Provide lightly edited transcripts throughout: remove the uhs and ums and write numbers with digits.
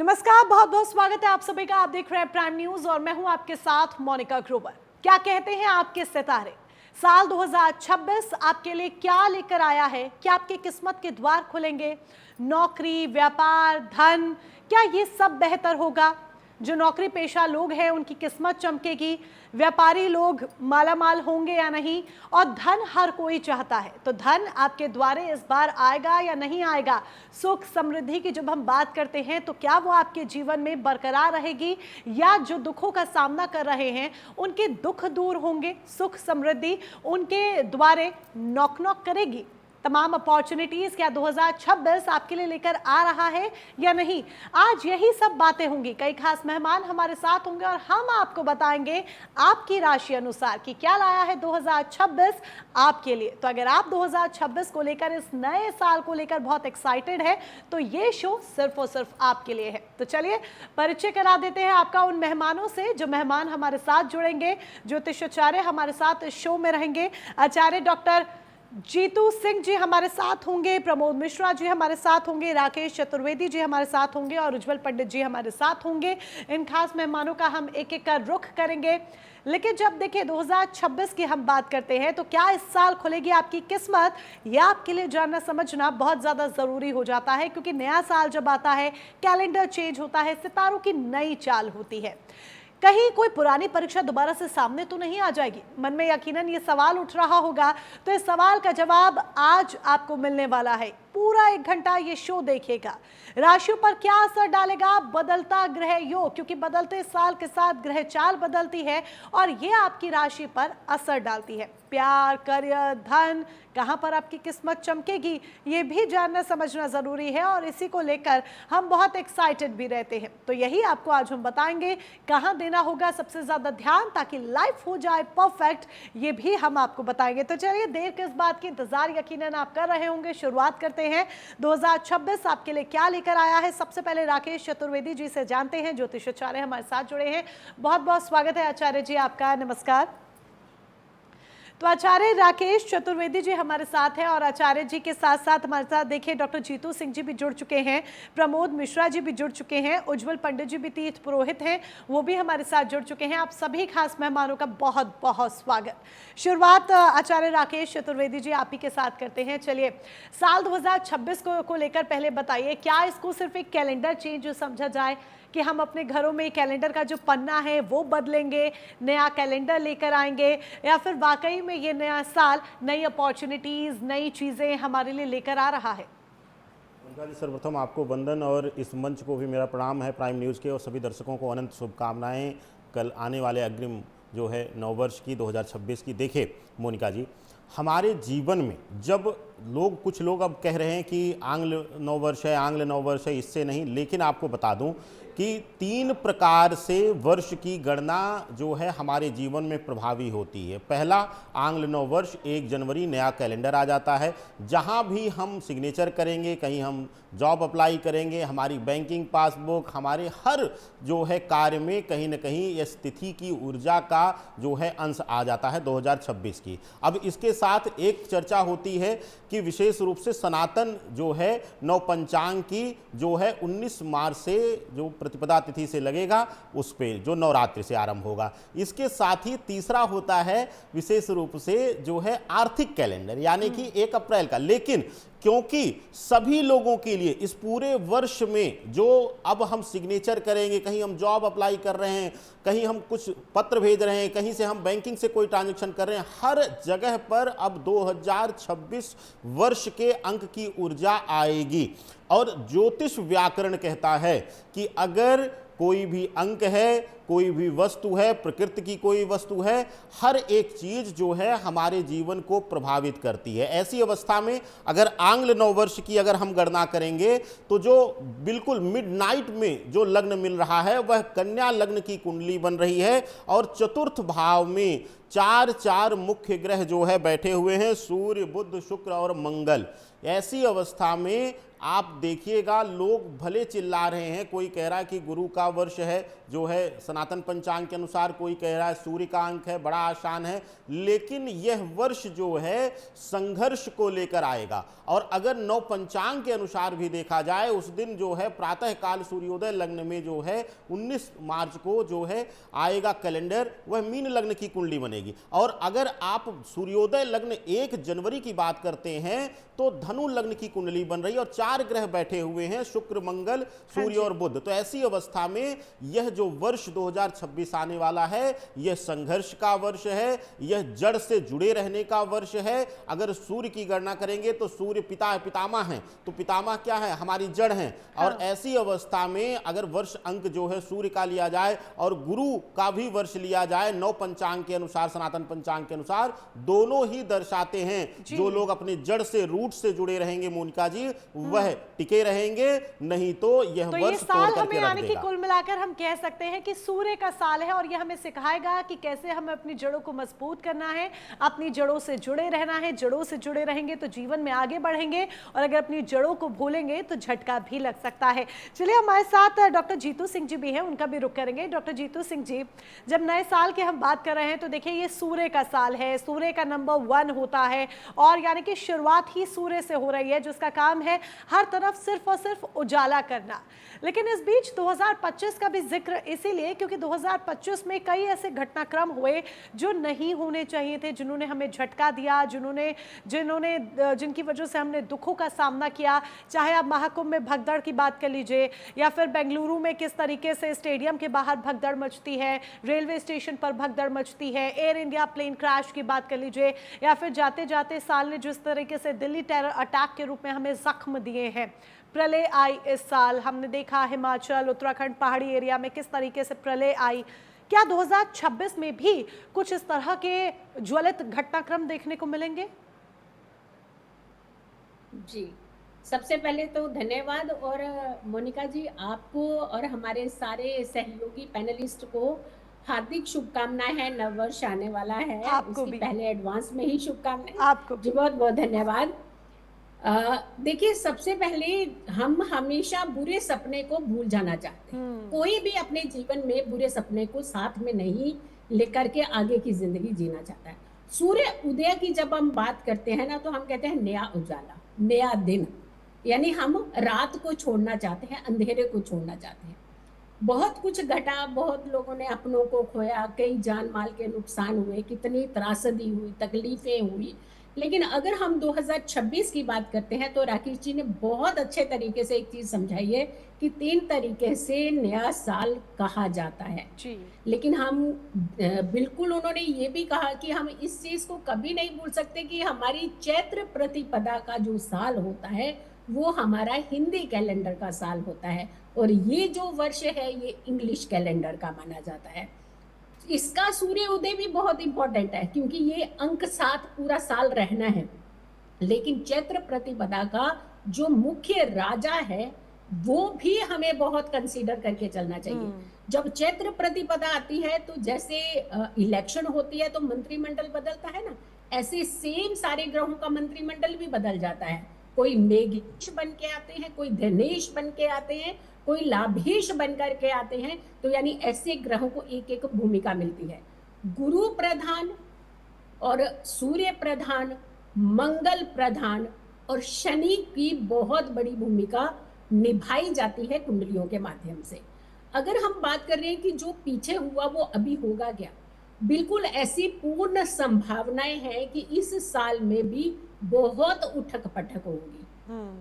नमस्कार, बहुत बहुत स्वागत है आप सभी का। आप देख रहे हैं प्राइम न्यूज और मैं हूं आपके साथ मोनिका ग्रोवर। क्या कहते हैं आपके सितारे, साल 2026 आपके लिए क्या लेकर आया है? क्या आपकी किस्मत के द्वार खुलेंगे? नौकरी, व्यापार, धन, क्या ये सब बेहतर होगा? जो नौकरी पेशा लोग हैं उनकी किस्मत चमकेगी, व्यापारी लोग मालामाल होंगे या नहीं, और धन हर कोई चाहता है, तो धन आपके द्वारे इस बार आएगा या नहीं आएगा? सुख समृद्धि की जब हम बात करते हैं तो क्या वो आपके जीवन में बरकरार रहेगी, या जो दुखों का सामना कर रहे हैं उनके दुख दूर होंगे, सुख समृद्धि उनके द्वारे नॉक नॉक करेगी? तमाम अपॉर्चुनिटीज क्या 2026 आपके लिए लेकर आ रहा है या नहीं? आज यही सब बातें होंगी। कई खास मेहमान हमारे साथ होंगे और हम आपको बताएंगे आपकी राशि अनुसार कि क्या लाया है 2026 आपके लिए। तो अगर आप 2026 को लेकर, इस नए साल को लेकर बहुत एक्साइटेड है तो ये शो सिर्फ और सिर्फ आपके लिए है। तो चलिए परिचय करा देते हैं आपका उन मेहमानों से जो मेहमान हमारे साथ जुड़ेंगे। ज्योतिषाचार्य हमारे साथ इस शो में रहेंगे। आचार्य डॉक्टर जीतू सिंह जी हमारे साथ होंगे, प्रमोद मिश्रा जी हमारे साथ होंगे, राकेश चतुर्वेदी जी हमारे साथ होंगे और उज्जवल पंडित जी हमारे साथ होंगे। इन खास मेहमानों का हम एक एक का रुख करेंगे। लेकिन जब देखिए 2026 की हम बात करते हैं तो क्या इस साल खुलेगी आपकी किस्मत, यह आपके लिए जानना समझना बहुत ज्यादा जरूरी हो जाता है, क्योंकि नया साल जब आता है कैलेंडर चेंज होता है, सितारों की नई चाल होती है। कहीं कोई पुरानी परीक्षा दोबारा से सामने तो नहीं आ जाएगी? मन में यकीनन ये सवाल उठ रहा होगा, तो इस सवाल का जवाब आज आपको मिलने वाला है। पूरा 1 घंटा ये शो देखिएगा। राशियों पर क्या असर डालेगा बदलता ग्रह योग, क्योंकि बदलते साल के साथ ग्रह चाल बदलती है और ये आपकी राशि पर असर डालती है। प्यार, करियर, धन, कहां पर आपकी किस्मत चमकेगी, ये भी जानना समझना जरूरी है और इसी को लेकर हम बहुत एक्साइटेड भी रहते हैं। तो यही आपको आज हम बताएंगे कहां देना होगा सबसे ज्यादा ध्यान ताकि लाइफ हो जाए परफेक्ट, ये भी हम आपको बताएंगे। तो चलिए देर किस बात की, इंतजार यकीनन आप कर रहे होंगे। शुरुआत करते हैं 2026 आपके लिए क्या लेकर आया है। सबसे पहले राकेश चतुर्वेदी जी से जानते हैं, ज्योतिषाचार्य हमारे साथ जुड़े हैं। बहुत बहुत स्वागत है आचार्य जी आपका, नमस्कार। तो आचार्य राकेश चतुर्वेदी जी हमारे साथ हैं और आचार्य जी के साथ साथ हमारे साथ देखिए डॉक्टर जीतू सिंह जी भी जुड़ चुके हैं, प्रमोद मिश्रा जी भी जुड़ चुके हैं, उज्जवल पंडित जी भी तीर्थ पुरोहित हैं, वो भी हमारे साथ जुड़ चुके हैं। आप सभी खास मेहमानों का बहुत बहुत स्वागत। शुरुआत आचार्य राकेश चतुर्वेदी जी आप ही के साथ करते हैं। चलिए साल 2026 को लेकर पहले बताइए, क्या इसको सिर्फ एक कैलेंडर चेंज समझा जाए कि हम अपने घरों में कैलेंडर का जो पन्ना है वो बदलेंगे, नया कैलेंडर लेकर आएंगे, या फिर वाकई में ये नया साल नई अपॉर्चुनिटीज, नई चीजें हमारे लिए लेकर आ रहा है? उनका जी सर्वप्रथम आपको वंदन और इस मंच को भी मेरा प्रणाम है, प्राइम न्यूज़ के, और सभी दर्शकों को अनंत शुभकामनाएं कल आने वाले अग्रिम जो है नववर्ष की 2026 की। देखिए मोनिका जी, हमारे जीवन में जब कुछ लोग अब कह रहे हैं कि आंग्ल नववर्ष है, आंग्ल नववर्ष है, इससे नहीं, लेकिन आपको बता दूं कि 3 प्रकार से वर्ष की गणना जो है हमारे जीवन में प्रभावी होती है। पहला, आंग्ल नववर्ष 1 जनवरी नया कैलेंडर आ जाता है। जहां भी हम सिग्नेचर करेंगे, कहीं हम जॉब अप्लाई करेंगे, हमारी बैंकिंग पासबुक, हमारे हर जो है कार्य में कहीं ना कहीं इस तिथि की ऊर्जा का जो है अंश आ जाता है 2026 की। अब इसके साथ एक चर्चा होती है कि विशेष रूप से सनातन जो है नव पंचांग की जो है 19 मार्च से जो प्रतिपदा तिथि से लगेगा, उस पे जो नवरात्रि से आरंभ होगा। इसके साथ ही तीसरा होता है विशेष रूप से जो है आर्थिक कैलेंडर, यानी कि 1 अप्रैल का। लेकिन क्योंकि सभी लोगों के लिए इस पूरे वर्ष में जो अब हम सिग्नेचर करेंगे, कहीं हम जॉब अप्लाई कर रहे हैं, कहीं हम कुछ पत्र भेज रहे हैं, कहीं से हम बैंकिंग से कोई ट्रांजैक्शन कर रहे हैं, हर जगह पर अब 2026 वर्ष के अंक की ऊर्जा आएगी। और ज्योतिष व्याकरण कहता है कि अगर कोई भी अंक है, कोई भी वस्तु है, प्रकृति की कोई वस्तु है, हर एक चीज जो है हमारे जीवन को प्रभावित करती है। ऐसी अवस्था में अगर आंग्ल नववर्ष की अगर हम गणना करेंगे तो जो बिल्कुल मिडनाइट में जो लग्न मिल रहा है वह कन्या लग्न की कुंडली बन रही है और चतुर्थ भाव में 4 मुख्य ग्रह जो है बैठे हुए हैं, सूर्य, बुध, शुक्र और मंगल। ऐसी अवस्था में आप देखिएगा लोग भले चिल्ला रहे हैं, कोई कह रहा है कि गुरु का वर्ष है जो है सनातन पंचांग के अनुसार, कोई कह रहा है सूर्य का अंक है, बड़ा आसान है। लेकिन यह वर्ष जो है संघर्ष को लेकर आएगा। और अगर नव पंचांग के अनुसार भी देखा जाए, उस दिन जो है प्रातः काल सूर्योदय लग्न में जो है 19 मार्च को जो है आएगा कैलेंडर, वह मीन लग्न की कुंडली बनेगी। और अगर आप सूर्योदय लग्न 1 जनवरी की बात करते हैं तो धनु लग्न की कुंडली बन रही है और 4 ग्रह बैठे हुए हैं, शुक्र, मंगल, सूर्य और बुध। तो ऐसी अवस्था में यह जो वर्ष 2026 आने वाला है, यह संघर्ष का वर्ष है, यह जड़ से जुड़े रहने का वर्ष है। अगर सूर्य की गणना करेंगे तो सूर्य पिता है, पितामह है, तो पितामह क्या है, हमारी जड़ है। और ऐसी अवस्था में अगर वर्ष अंक जो है सूर्य का लिया जाए और गुरु का भी वर्ष लिया जाए, नव पंचांग के अनुसार, सनातन पंचांग के अनुसार, दोनों ही दर्शाते हैं जो लोग अपने जड़ से, रूट से जुड़े रहेंगे मोनिका जी, वह टिके रहेंगे, नहीं तो यह तो वर्ष ये साल तोड़ हमें करके रख यानी कि देगा। कुल मिलाकर हम कह सकते हैं कि सूर्य का साल है और यह हमें सिखाएगा कि कैसे हमें अपनी जड़ों को मजबूत करना है, अपनी जड़ों से जुड़े रहना है। जड़ों से जुड़े रहेंगे तो जीवन में आगे बढ़ेंगे, और अगर अपनी जड़ों को भूलेंगे तो झटका भी लग सकता है। चलिए, हमारे साथ डॉक्टर जीतू सिंह जी भी हैं, उनका भी रुख करेंगे। डॉक्टर जीतू सिंह जी, जब नए साल की हम बात कर रहे हैं तो देखिए ये सूर्य का साल है, सूर्य का नंबर 1 होता है, और यानी कि शुरुआत ही सूर्य से हो रही है, जिसका काम है हर तरफ सिर्फ और सिर्फ उजाला करना। लेकिन इस बीच 2025 का भी जिक्र इसीलिए क्योंकि 2025 में कई ऐसे घटनाक्रम हुए जो नहीं होने चाहिए थे, जिन्होंने हमें झटका दिया, जिनकी वजह से हमने दुखों का सामना किया। चाहे आप महाकुंभ में भगदड़ की बात कर लीजिए, या फिर बेंगलुरु में किस तरीके से स्टेडियम के बाहर भगदड़ मचती है, रेलवे स्टेशन पर भगदड़ मचती है, एयर इंडिया प्लेन क्रैश की बात कर लीजिए, या फिर जाते जाते साल ने जिस तरीके से दिल्ली टेरर अटैक के रूप में हमें जख्म दिए हैं। प्रलय आई इस साल, हमने देखा हिमाचल, उत्तराखंड, पहाड़ी एरिया में किस तरीके से प्रलय आई। क्या 2026 में भी कुछ इस तरह के ज्वलित घटनाक्रम देखने को मिलेंगे? जी, सबसे पहले तो धन्यवाद, और मोनिका जी आपको और हमारे सारे सहयोगी पैनलिस्ट को हार्दिक शुभकामनाएं हैं। नववर्ष आने वाला है, आपको उसकी भी। पहले एडवांस में ही शुभकामनाएं। आपको जी, बहुत बहुत धन्यवाद। देखिए, सबसे पहले हम हमेशा बुरे सपने को भूल जाना चाहते हैं। कोई भी अपने जीवन में बुरे सपने को साथ में नहीं लेकर के आगे की जिंदगी जीना चाहता है। सूर्य उदय की जब हम बात करते हैं ना, तो हम कहते हैं नया उजाला, नया दिन, यानी हम रात को छोड़ना चाहते हैं, अंधेरे को छोड़ना चाहते हैं। बहुत कुछ घटा, बहुत लोगों ने अपनों को खोया, कई जान माल के नुकसान हुए, कितनी त्रासदी हुई, तकलीफें हुई। लेकिन अगर हम 2026 की बात करते हैं तो राकेश जी ने बहुत अच्छे तरीके से एक चीज समझाई है कि 3 तरीके से नया साल कहा जाता है जी। लेकिन हम बिल्कुल, उन्होंने ये भी कहा कि हम इस चीज को कभी नहीं भूल सकते कि हमारी चैत्र प्रतिपदा का जो साल होता है वो हमारा हिंदी कैलेंडर का साल होता है, और ये जो वर्ष है ये इंग्लिश कैलेंडर का माना जाता है। इसका सूर्य उदय भी बहुत इंपॉर्टेंट है क्योंकि ये अंक 7 पूरा साल रहना है। लेकिन चैत्र प्रतिपदा का जो मुख्य राजा है वो भी हमें बहुत कंसीडर करके चलना चाहिए। जब चैत्र प्रतिपदा आती है तो जैसे इलेक्शन होती है तो मंत्रिमंडल बदलता है ना, ऐसे सेम सारे ग्रहों का मंत्रिमंडल भी बदल जाता है। कोई मेघेश बन के आते हैं, कोई धनेश बन के आते हैं, कोई लाभेश बन करके आते हैं। तो यानी ऐसे ग्रहों को एक एक भूमिका मिलती है। गुरु प्रधान और सूर्य प्रधान, मंगल प्रधान और शनि की बहुत बड़ी भूमिका निभाई जाती है कुंडलियों के माध्यम से। अगर हम बात कर रहे हैं कि जो पीछे हुआ वो अभी होगा क्या, बिल्कुल ऐसी पूर्ण संभावनाएं हैं कि इस साल में भी बहुत उठक पटक होगी।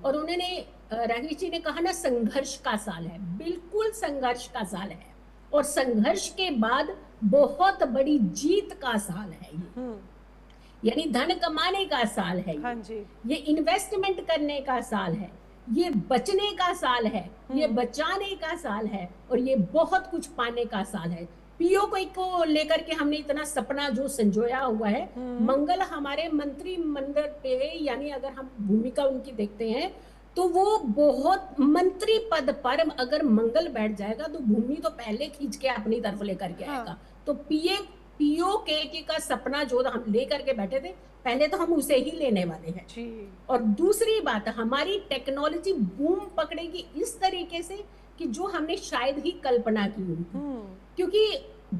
और उन्होंने राकेश जी ने कहा ना, संघर्ष का साल है, बिल्कुल संघर्ष का साल है, और संघर्ष के बाद बहुत बड़ी जीत का साल है ये। यानी धन कमाने का साल है ये। हाँ जी। ये इन्वेस्टमेंट करने का साल है, ये बचने का साल है, ये बचाने का साल है, और ये बहुत कुछ पाने का साल है। पीओके को लेकर के हमने इतना सपना जो संजोया हुआ है। मंगल हमारे मंत्रिमंडल पे, यानी अगर हम भूमिका उनकी देखते हैं तो वो बहुत मंत्री पद पर अगर मंगल बैठ जाएगा तो भूमि तो पहले खींच के अपनी तरफ लेकर के आएगा। तो पीओके का सपना जो हम लेकर के बैठे थे, पहले तो हम उसे ही लेने वाले हैं जी। और दूसरी बात, हमारी टेक्नोलॉजी बूम पकड़ेगी इस तरीके से कि जो हमने शायद ही कल्पना की होगी। क्योंकि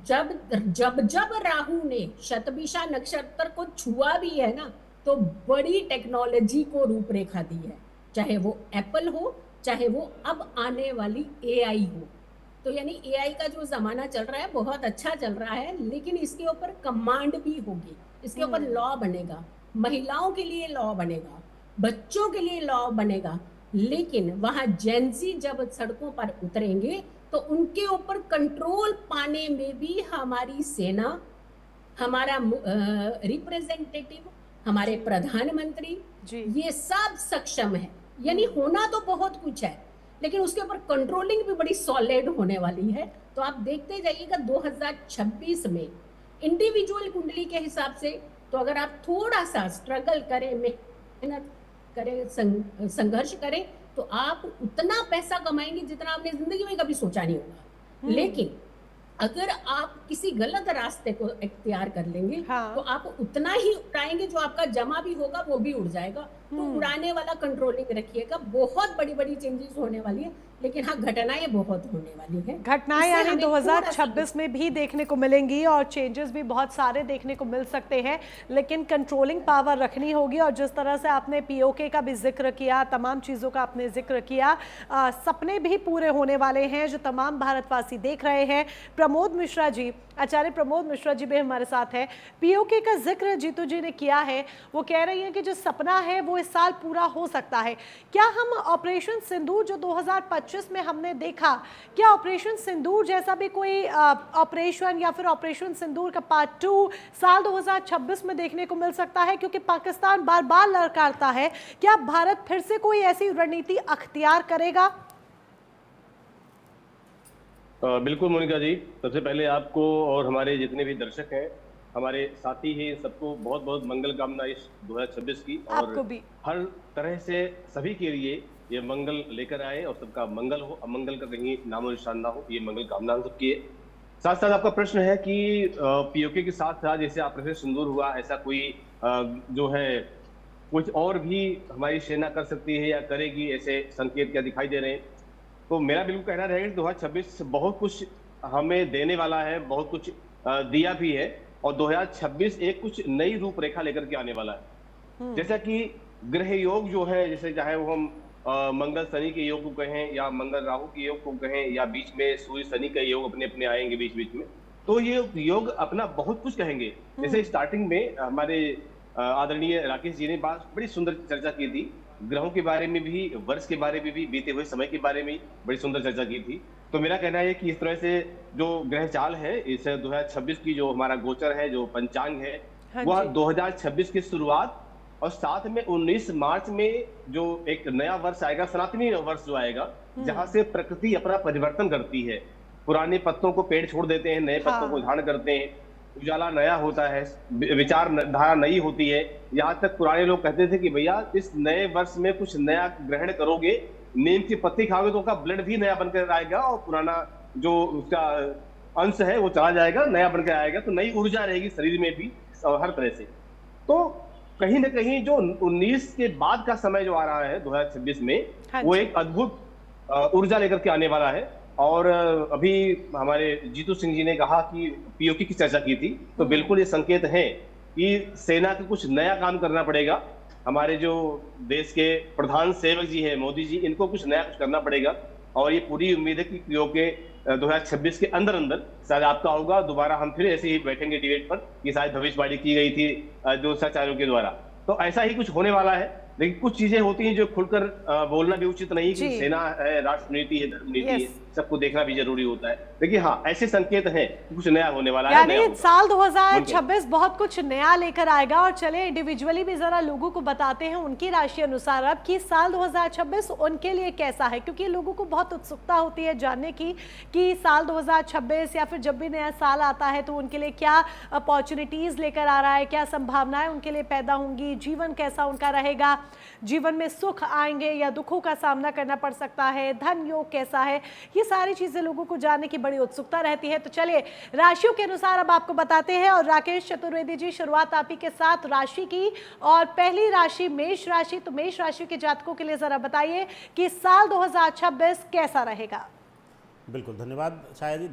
जब जब जब राहु ने शतभिषा नक्षत्र को छुआ भी है ना, तो बड़ी टेक्नोलॉजी को रूपरेखा दी है, चाहे वो एप्पल हो, चाहे वो अब आने वाली एआई हो। तो यानी एआई का जो जमाना चल रहा है बहुत अच्छा चल रहा है, लेकिन इसके ऊपर कमांड भी होगी, इसके ऊपर लॉ बनेगा, महिलाओं के लिए लॉ बनेगा, बच्चों के लिए लॉ बनेगा। लेकिन वहां जेंजी जब सड़कों पर उतरेंगे तो उनके ऊपर कंट्रोल पाने में भी हमारी सेना, हमारा रिप्रेजेंटेटिव, हमारे प्रधानमंत्री, ये सब सक्षम है। यानी होना तो बहुत कुछ है, लेकिन उसके ऊपर कंट्रोलिंग भी बड़ी सॉलिड होने वाली है। तो आप देखते जाइएगा 2026 में इंडिविजुअल कुंडली के हिसाब से, तो अगर आप थोड़ा सा स्ट्रगल करें, मेहनत करें, संघर्ष करें, तो आप उतना पैसा कमाएंगे जितना आपने जिंदगी में कभी सोचा नहीं होगा। लेकिन अगर आप किसी गलत रास्ते को इख्तियार कर लेंगे, तो आप उतना ही उड़ाएंगे, जो आपका जमा भी होगा वो भी उड़ जाएगा। तो उड़ाने वाला कंट्रोलिंग रखिएगा। बहुत बड़ी बड़ी चेंजेस होने वाली है, लेकिन हाँ, घटनाएं बहुत होने वाली हैं। घटनाएं यानी 2026 में भी देखने को मिलेंगी और चेंजेस भी बहुत सारे देखने को मिल सकते हैं, लेकिन कंट्रोलिंग पावर रखनी होगी। और जिस तरह से आपने पीओके का भी जिक्र किया, तमाम चीज़ों का आपने जिक्र किया, सपने भी पूरे होने वाले हैं जो तमाम भारतवासी देख रहे हैं। प्रमोद मिश्रा जी, आचार्य प्रमोद मिश्रा जी भी हमारे साथ हैं। पीओके का जिक्र जीतू जी ने किया है, वो कह रही हैं कि जो सपना है वो इस साल पूरा हो सकता है। क्या हम ऑपरेशन सिंदूर जो 2025 में हमने देखा, क्या ऑपरेशन सिंदूर जैसा भी कोई ऑपरेशन या फिर ऑपरेशन सिंदूर का पार्ट 2 साल 2026 में देखने को मिल सकता है? क्योंकि पाकिस्तान बार बार ललकारता है, क्या भारत फिर से कोई ऐसी रणनीति अख्तियार करेगा? बिल्कुल मोनिका जी, सबसे पहले आपको और हमारे जितने भी दर्शक हैं, हमारे साथी हैं, सबको बहुत बहुत मंगल कामना इस 2026 की। और आपको भी हर तरह से सभी के लिए ये मंगल लेकर आए और सबका मंगल हो, अमंगल का कहीं नामो निशान ना हो, ये मंगल कामना हम सबकी है। साथ साथ आपका प्रश्न है कि पीओके के साथ साथ जैसे ऑपरेशन सिंदूर हुआ, ऐसा कोई जो है कुछ और भी हमारी सेना कर सकती है या करेगी, ऐसे संकेत क्या दिखाई दे रहे हैं? तो मेरा बिल्कुल कहना रहेगा कि 2026 बहुत कुछ हमें देने वाला है, बहुत कुछ दिया भी है, और 2026 एक कुछ नई रूपरेखा लेकर के आने वाला है। जैसा कि ग्रह योग जो है, जैसे चाहे वो हम मंगल शनि के योग को कहें या मंगल राहु के योग को कहें या बीच में सूर्य शनि का योग अपने अपने आएंगे बीच बीच में, तो ये योग अपना बहुत कुछ कहेंगे। जैसे स्टार्टिंग में हमारे आदरणीय राकेश जी ने बड़ी सुंदर चर्चा की थी, ग्रहों के बारे में भी, वर्ष के बारे में भी, बीते हुए समय के बारे में बड़ी सुंदर चर्चा की थी। तो मेरा कहना है कि इस तरह से जो ग्रह चाल है, इस 2026 की जो हमारा गोचर है, जो पंचांग है, वह 2026 की शुरुआत और साथ में 19 मार्च में जो एक नया वर्ष आएगा, सनातनी वर्ष जो आएगा, जहां से प्रकृति अपना परिवर्तन करती है, पुराने पत्तों को पेड़ छोड़ देते हैं, नए पत्तों को धारण करते हैं, उजाला नया होता है, विचार धारा नई होती है। यहाँ तक पुराने लोग कहते थे कि भैया इस नए वर्ष में कुछ नया ग्रहण करोगे, नीम की पत्ती खाओगे तो उसका ब्लड भी नया बनकर आएगा और पुराना जो उसका अंश है वो चला जाएगा, नया बनकर आएगा, तो नई ऊर्जा रहेगी शरीर में भी और हर तरह से। तो कहीं ना कहीं जो 19 के बाद का समय जो आ रहा है 2026 में, वो एक अद्भुत ऊर्जा लेकर के आने वाला है। और अभी हमारे जीतू सिंह जी ने कहा कि पीओके की चर्चा की थी, तो बिल्कुल ये संकेत है कि सेना को कुछ नया काम करना पड़ेगा। हमारे जो देश के प्रधान सेवक जी हैं मोदी जी, इनको कुछ नया कुछ करना पड़ेगा। और ये पूरी उम्मीद है कि पीओके 2026 के अंदर अंदर शायद आपका होगा, दोबारा हम फिर ऐसे ही बैठेंगे डिबेट पर, ये शायद भविष्यवाणी की गई थी जो सचारों के द्वारा। तो ऐसा ही कुछ होने वाला है। लेकिन कुछ चीजें होती हैं जो खुलकर बोलना भी उचित नहीं, कि सेना है, राष्ट्र नीति है, धर्म नीति है, सबको देखना भी जरूरी होता है। लेकिन हाँ, ऐसे संकेत हैं कुछ नया होने वाला है। यानी साल 2026 बहुत कुछ नया लेकर आएगा। और चले इंडिविजुअली भी जरा लोगों को बताते हैं उनकी राशि अनुसार अब कि साल 2026 उनके लिए कैसा है, क्योंकि लोगों को बहुत उत्सुकता होती है जानने की कि साल 2026 या फिर जब भी नया साल आता है तो उनके लिए क्या अपॉर्चुनिटीज लेकर आ रहा है, क्या संभावनाएं उनके लिए पैदा होंगी, जीवन कैसा उनका रहेगा, जीवन में सुख आएंगे या दुखों का सामना करना पड़ सकता है, धन योग कैसा है, ये सारी चीजें लोगों को जानने की बड़ी उत्सुकता रहती है। तो चलिए राशियों के अनुसार अब आपको बताते हैं। और राकेश चतुर्वेदी जी, शुरुआत आप ही के साथ राशि की, और पहली राशि मेष राशि। तो मेष राशि के जातकों के लिए जरा बताइए कि साल 2026 कैसा रहेगा। बिल्कुल, धन्यवाद छाया जी।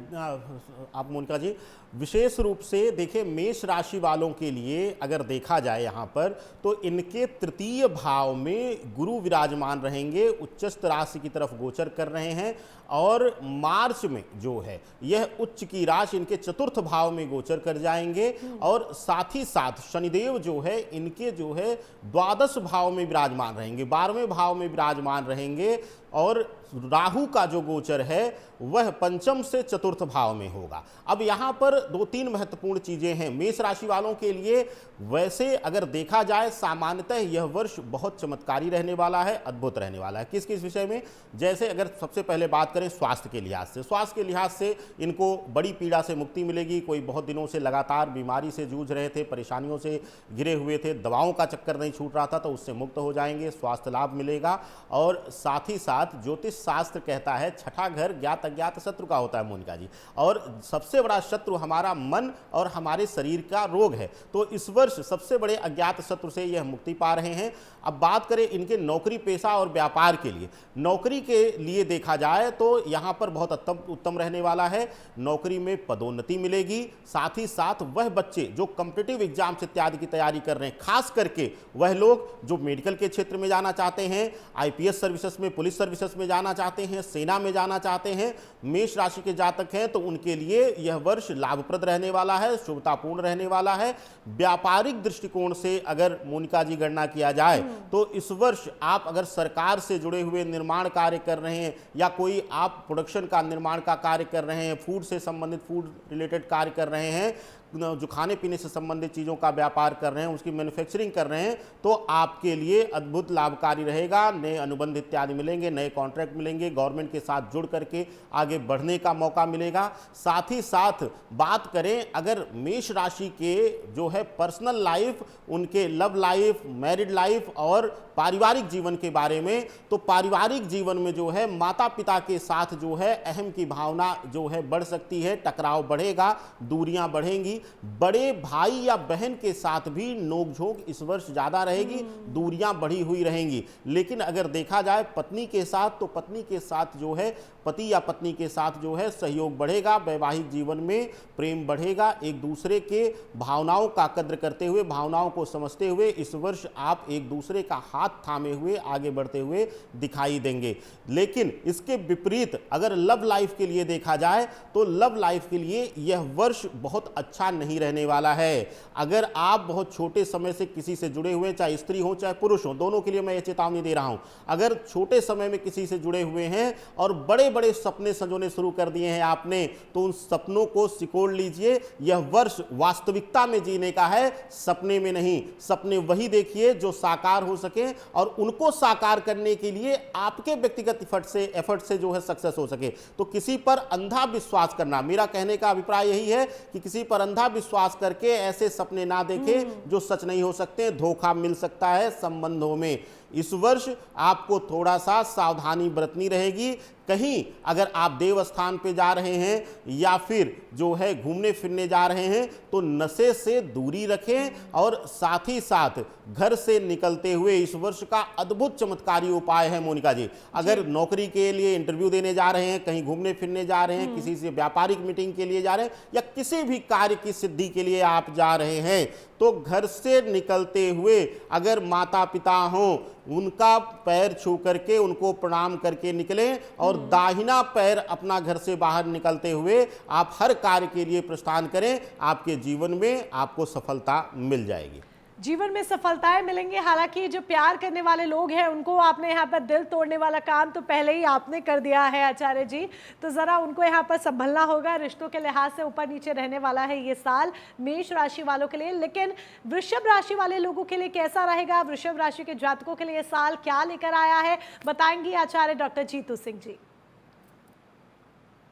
आप मोनिका जी, विशेष रूप से देखिए मेष राशि वालों के लिए अगर देखा जाए यहाँ पर, तो इनके तृतीय भाव में गुरु विराजमान रहेंगे, उच्चस्थ राशि की तरफ गोचर कर रहे हैं, और मार्च में जो है यह उच्च की राशि इनके चतुर्थ भाव में गोचर कर जाएंगे, और साथ ही साथ शनिदेव जो है इनके जो है द्वादश भाव में विराजमान रहेंगे, 12वें भाव में विराजमान रहेंगे, और राहु का जो गोचर है वह पंचम से चतुर्थ भाव में होगा। अब यहाँ पर 2-3 महत्वपूर्ण चीजें हैं मेष राशि वालों के लिए। वैसे अगर देखा जाए सामान्यतः यह वर्ष बहुत चमत्कारी रहने वाला है, अद्भुत रहने वाला है। किस किस विषय में? जैसे अगर सबसे पहले बात करें स्वास्थ्य के लिहाज से, स्वास्थ्य के लिहाज से इनको बड़ी पीड़ा से मुक्ति मिलेगी। कोई बहुत दिनों से लगातार बीमारी से जूझ रहे थे, परेशानियों से घिरे हुए थे, दवाओं का चक्कर नहीं छूट रहा था, तो उससे मुक्त हो जाएंगे, स्वास्थ्य लाभ मिलेगा। और साथ ही साथ ज्योतिष शास्त्र कहता है छठा घर ज्ञात अज्ञात शत्रु का होता है मोनिका जी, और सबसे बड़ा शत्रु हमारा मन और हमारे शरीर का रोग है। तो इस वर्ष सबसे बड़े अज्ञात शत्रु से यह मुक्ति पा रहे हैं। अब बात करें इनके नौकरी पेशा और व्यापार के लिए, नौकरी के लिए देखा जाए तो यहाँ पर बहुत उत्तम रहने वाला है। नौकरी में पदोन्नति मिलेगी, साथ ही साथ वह बच्चे जो कॉम्पिटिटिव एग्जाम्स इत्यादि की तैयारी कर रहे हैं, खास करके वह लोग जो मेडिकल के क्षेत्र में जाना चाहते हैं, आईपीएस सर्विसेज में, पुलिस सर्विसेज में जाना चाहते हैं, सेना में जाना चाहते हैं, मेष राशि के जातक हैं, तो उनके लिए यह वर्ष लाभप्रद रहने वाला है, शुभतापूर्ण रहने वाला है। व्यापारिक दृष्टिकोण से अगर मोनिका जी गणना किया जाए तो इस वर्ष आप अगर सरकार से जुड़े हुए निर्माण कार्य कर रहे हैं, या कोई आप प्रोडक्शन का निर्माण का कार्य कर रहे हैं, फूड से संबंधित फूड रिलेटेड कार्य कर रहे हैं, जो खाने पीने से संबंधित चीज़ों का व्यापार कर रहे हैं, उसकी मैन्युफैक्चरिंग कर रहे हैं, तो आपके लिए अद्भुत लाभकारी रहेगा। नए अनुबंध इत्यादि मिलेंगे, नए कॉन्ट्रैक्ट मिलेंगे, गवर्नमेंट के साथ जुड़ करके आगे बढ़ने का मौका मिलेगा। साथ ही साथ बात करें अगर मेष राशि के जो है पर्सनल लाइफ, उनके लव लाइफ, मैरिड लाइफ और पारिवारिक जीवन के बारे में, तो पारिवारिक जीवन में जो है माता पिता के साथ जो है अहम की भावना जो है बढ़ सकती है, टकराव बढ़ेगा, दूरियां बढ़ेंगी। बड़े भाई या बहन के साथ भी नोकझोंक इस वर्ष ज्यादा रहेगी, दूरियां बढ़ी हुई रहेंगी। लेकिन अगर देखा जाए पत्नी के साथ, तो पत्नी के साथ जो है, पति या पत्नी के साथ जो है सहयोग बढ़ेगा, वैवाहिक जीवन में प्रेम बढ़ेगा, एक दूसरे के भावनाओं का कद्र करते हुए, भावनाओं को समझते हुए इस वर्ष आप एक दूसरे का हाथ थामे हुए आगे बढ़ते हुए दिखाई देंगे। लेकिन इसके विपरीत अगर लव लाइफ के लिए देखा जाए तो लव लाइफ के लिए यह वर्ष बहुत अच्छा नहीं रहने वाला है। अगर आप बहुत छोटे समय से किसी से जुड़े हुए, चाहे स्त्री हो चाहे पुरुष हो, दोनों के लिए मैं ये चेतावनी दे रहा हूं, अगर छोटे समय में किसी से जुड़े हुए हैं और बड़े बड़े सपने सजोने शुरू कर दिए हैं आपने, तो उन सपनों को सिकोड़ लीजिए। यह वर्ष वास्तविकता में जीने का है, सपने में नहीं। सपने वही देखिए जो साकार हो सके, और उनको साकार करने के लिए आपके व्यक्तिगत एफर्ट से जो है सक्सेस हो सके। तो किसी पर अंधा विश्वास करना, मेरा कहने का अभिप्राय यही है कि किसी पर अंधा विश्वास करके ऐसे सपने ना देखें जो सच नहीं हो सकते, धोखा मिल सकता है संबंधों में। इस वर्ष आपको थोड़ा सा सावधानी बरतनी रहेगी। कहीं अगर आप देव स्थान पे जा रहे हैं या फिर जो है घूमने फिरने जा रहे हैं, तो नशे से दूरी रखें, और साथ ही साथ घर से निकलते हुए इस वर्ष का अद्भुत चमत्कारी उपाय है मोनिका जी। अगर नौकरी के लिए इंटरव्यू देने जा रहे हैं, कहीं घूमने फिरने जा रहे हैं, किसी से व्यापारिक मीटिंग के लिए जा रहे हैं, या किसी भी कार्य की सिद्धि के लिए आप जा रहे हैं, तो घर से निकलते हुए अगर माता पिता हों, उनका पैर छू करके उनको प्रणाम करके निकलें, और दाहिना पैर अपना घर से बाहर निकलते हुए आप हर कार्य के लिए प्रस्थान करें। आपके जीवन में आपको सफलता मिल जाएगी। जीवन में सफलताएं मिलेंगी। हालांकि जो प्यार करने वाले लोग हैं उनको आपने यहाँ पर दिल तोड़ने वाला काम तो पहले ही आपने कर दिया है आचार्य जी, तो ज़रा उनको यहाँ पर संभलना होगा। रिश्तों के लिहाज से ऊपर नीचे रहने वाला है ये साल मेष राशि वालों के लिए। लेकिन वृषभ राशि वाले लोगों के लिए कैसा रहेगा? वृषभ राशि के जातकों के लिए ये साल क्या लेकर आया है, बताएंगी आचार्य डॉक्टर जीतू सिंह जी।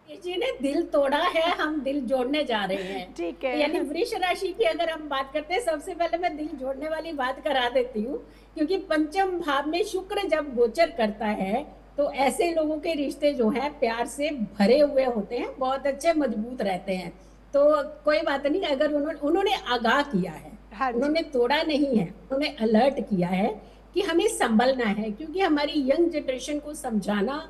जी ने दिल तोड़ा है, हम दिल जोड़ने जा रहे हैं। ठीक है। यानी वृष राशि की अगर हम बात करते हैं, सबसे पहले मैं दिल जोड़ने वाली बात करा देती हूँ, क्योंकि पंचम भाव में शुक्र जब गोचर करता है तो ऐसे लोगों के रिश्ते जो है प्यार से भरे हुए होते हैं, बहुत अच्छे मजबूत रहते हैं। तो कोई बात नहीं, अगर उन्होंने आगाह किया है, उन्होंने तोड़ा नहीं है, उन्होंने अलर्ट किया है कि हमें संभलना है, क्योंकि हमारी यंग जनरेशन को समझाना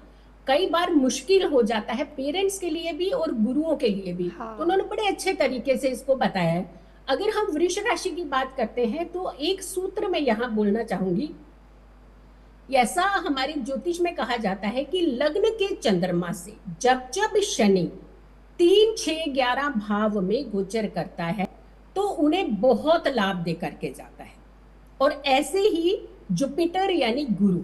कई बार मुश्किल हो जाता है पेरेंट्स के लिए भी और गुरुओं के लिए भी। हाँ। तो उन्होंने बड़े अच्छे तरीके से इसको बताया है। अगर हम वृष राशि की बात करते हैं तो एक सूत्र मैं यहाँ बोलना चाहूंगी। ऐसा हमारे ज्योतिष में कहा जाता है कि लग्न के चंद्रमा से जब जब शनि 3, 6, 11 भाव में गोचर करता है तो उन्हें बहुत लाभ दे करके जाता है। और ऐसे ही जुपिटर यानी गुरु,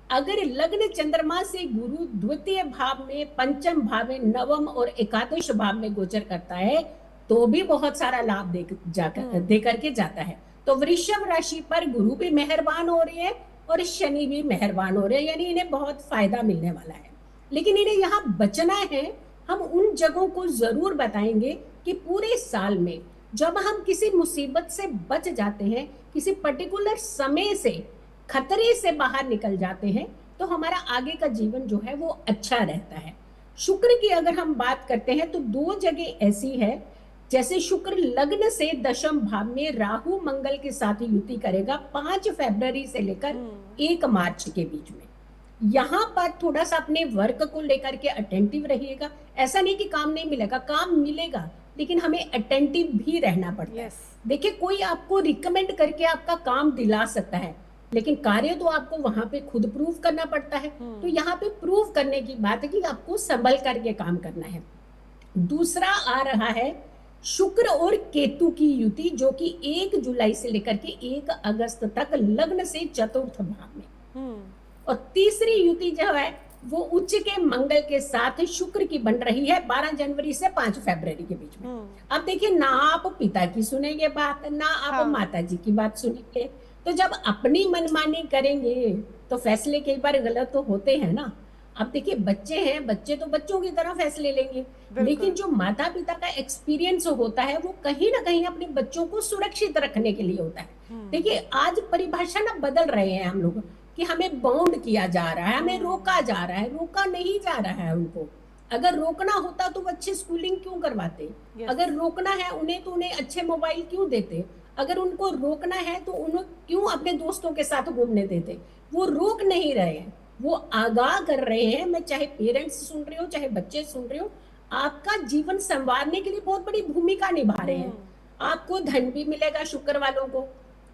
अगर लग्न चंद्रमा से गुरु द्वितीय भाव में, पंचम भाव में, नवम और एकादश भाव में गोचर करता है तो भी बहुत सारा लाभ दे करके जाता है। तो वृषभ राशि पर गुरु भी मेहरबान हो रहे हैं और शनि भी मेहरबान हो रहे हैं, यानी इन्हें बहुत फायदा मिलने वाला है। लेकिन इन्हें यहाँ बचना है। हम उन जगहों को जरूर बताएंगे कि पूरे साल में जब हम किसी मुसीबत से बच जाते हैं, किसी पर्टिकुलर समय से खतरे से बाहर निकल जाते हैं, तो हमारा आगे का जीवन जो है वो अच्छा रहता है। शुक्र की अगर हम बात करते हैं तो 2 जगह ऐसी है, जैसे शुक्र लग्न से दशम भाव में राहु मंगल के साथ युति करेगा 5 फरवरी से लेकर 1 मार्च के बीच में। यहाँ पर थोड़ा सा अपने वर्क को लेकर के अटेंटिव रहिएगा। ऐसा नहीं कि काम नहीं मिलेगा, काम मिलेगा, लेकिन हमें अटेंटिव भी रहना पड़ता है। देखिए, कोई आपको रिकमेंड करके आपका काम दिला सकता है, लेकिन कार्य तो आपको वहां पे खुद प्रूव करना पड़ता है। तो यहाँ पे प्रूव करने की बात है कि आपको संभल करके काम करना है। दूसरा आ रहा है शुक्र और केतु की युति, जो कि 1 जुलाई से लेकर के 1 अगस्त तक लग्न से चतुर्थ भाव में। और तीसरी युति जो है वो उच्च के मंगल के साथ शुक्र की बन रही है 12 जनवरी से 5 फरवरी के बीच में। अब देखिए, ना आप पिता की सुनेंगे बात, ना आप माता जी की बात सुनेंगे। तो जब अपनी मनमानी करेंगे तो फैसले कई बार गलत तो होते हैं ना। अब देखिए, बच्चे हैं, बच्चे तो बच्चों की तरह फैसले लेंगे, लेकिन जो माता पिता का एक्सपीरियंस होता है वो कहीं ना कहीं अपने बच्चों को सुरक्षित रखने के लिए होता है। देखिए, आज परिभाषा ना बदल रहे हैं हम लोग कि हमें बाउंड किया जा रहा है, हमें रोका जा रहा है। रोका नहीं जा रहा है उनको। अगर रोकना होता तो वो अच्छी स्कूलिंग क्यों करवाते? अगर रोकना है उन्हें तो उन्हें अच्छे मोबाइल क्यों देते? अगर उनको रोकना है तो उन्हें क्यों अपने दोस्तों के साथ घूमने देते? वो रोक नहीं रहे हैं, वो आगाह कर रहे हैं। मैं चाहे पेरेंट्स सुन रहे हो, चाहे बच्चे सुन रहे हो, आपका जीवन संवारने के लिए बहुत बड़ी भूमिका निभा रहे हैं। आपको धन भी मिलेगा शुक्र वालों को,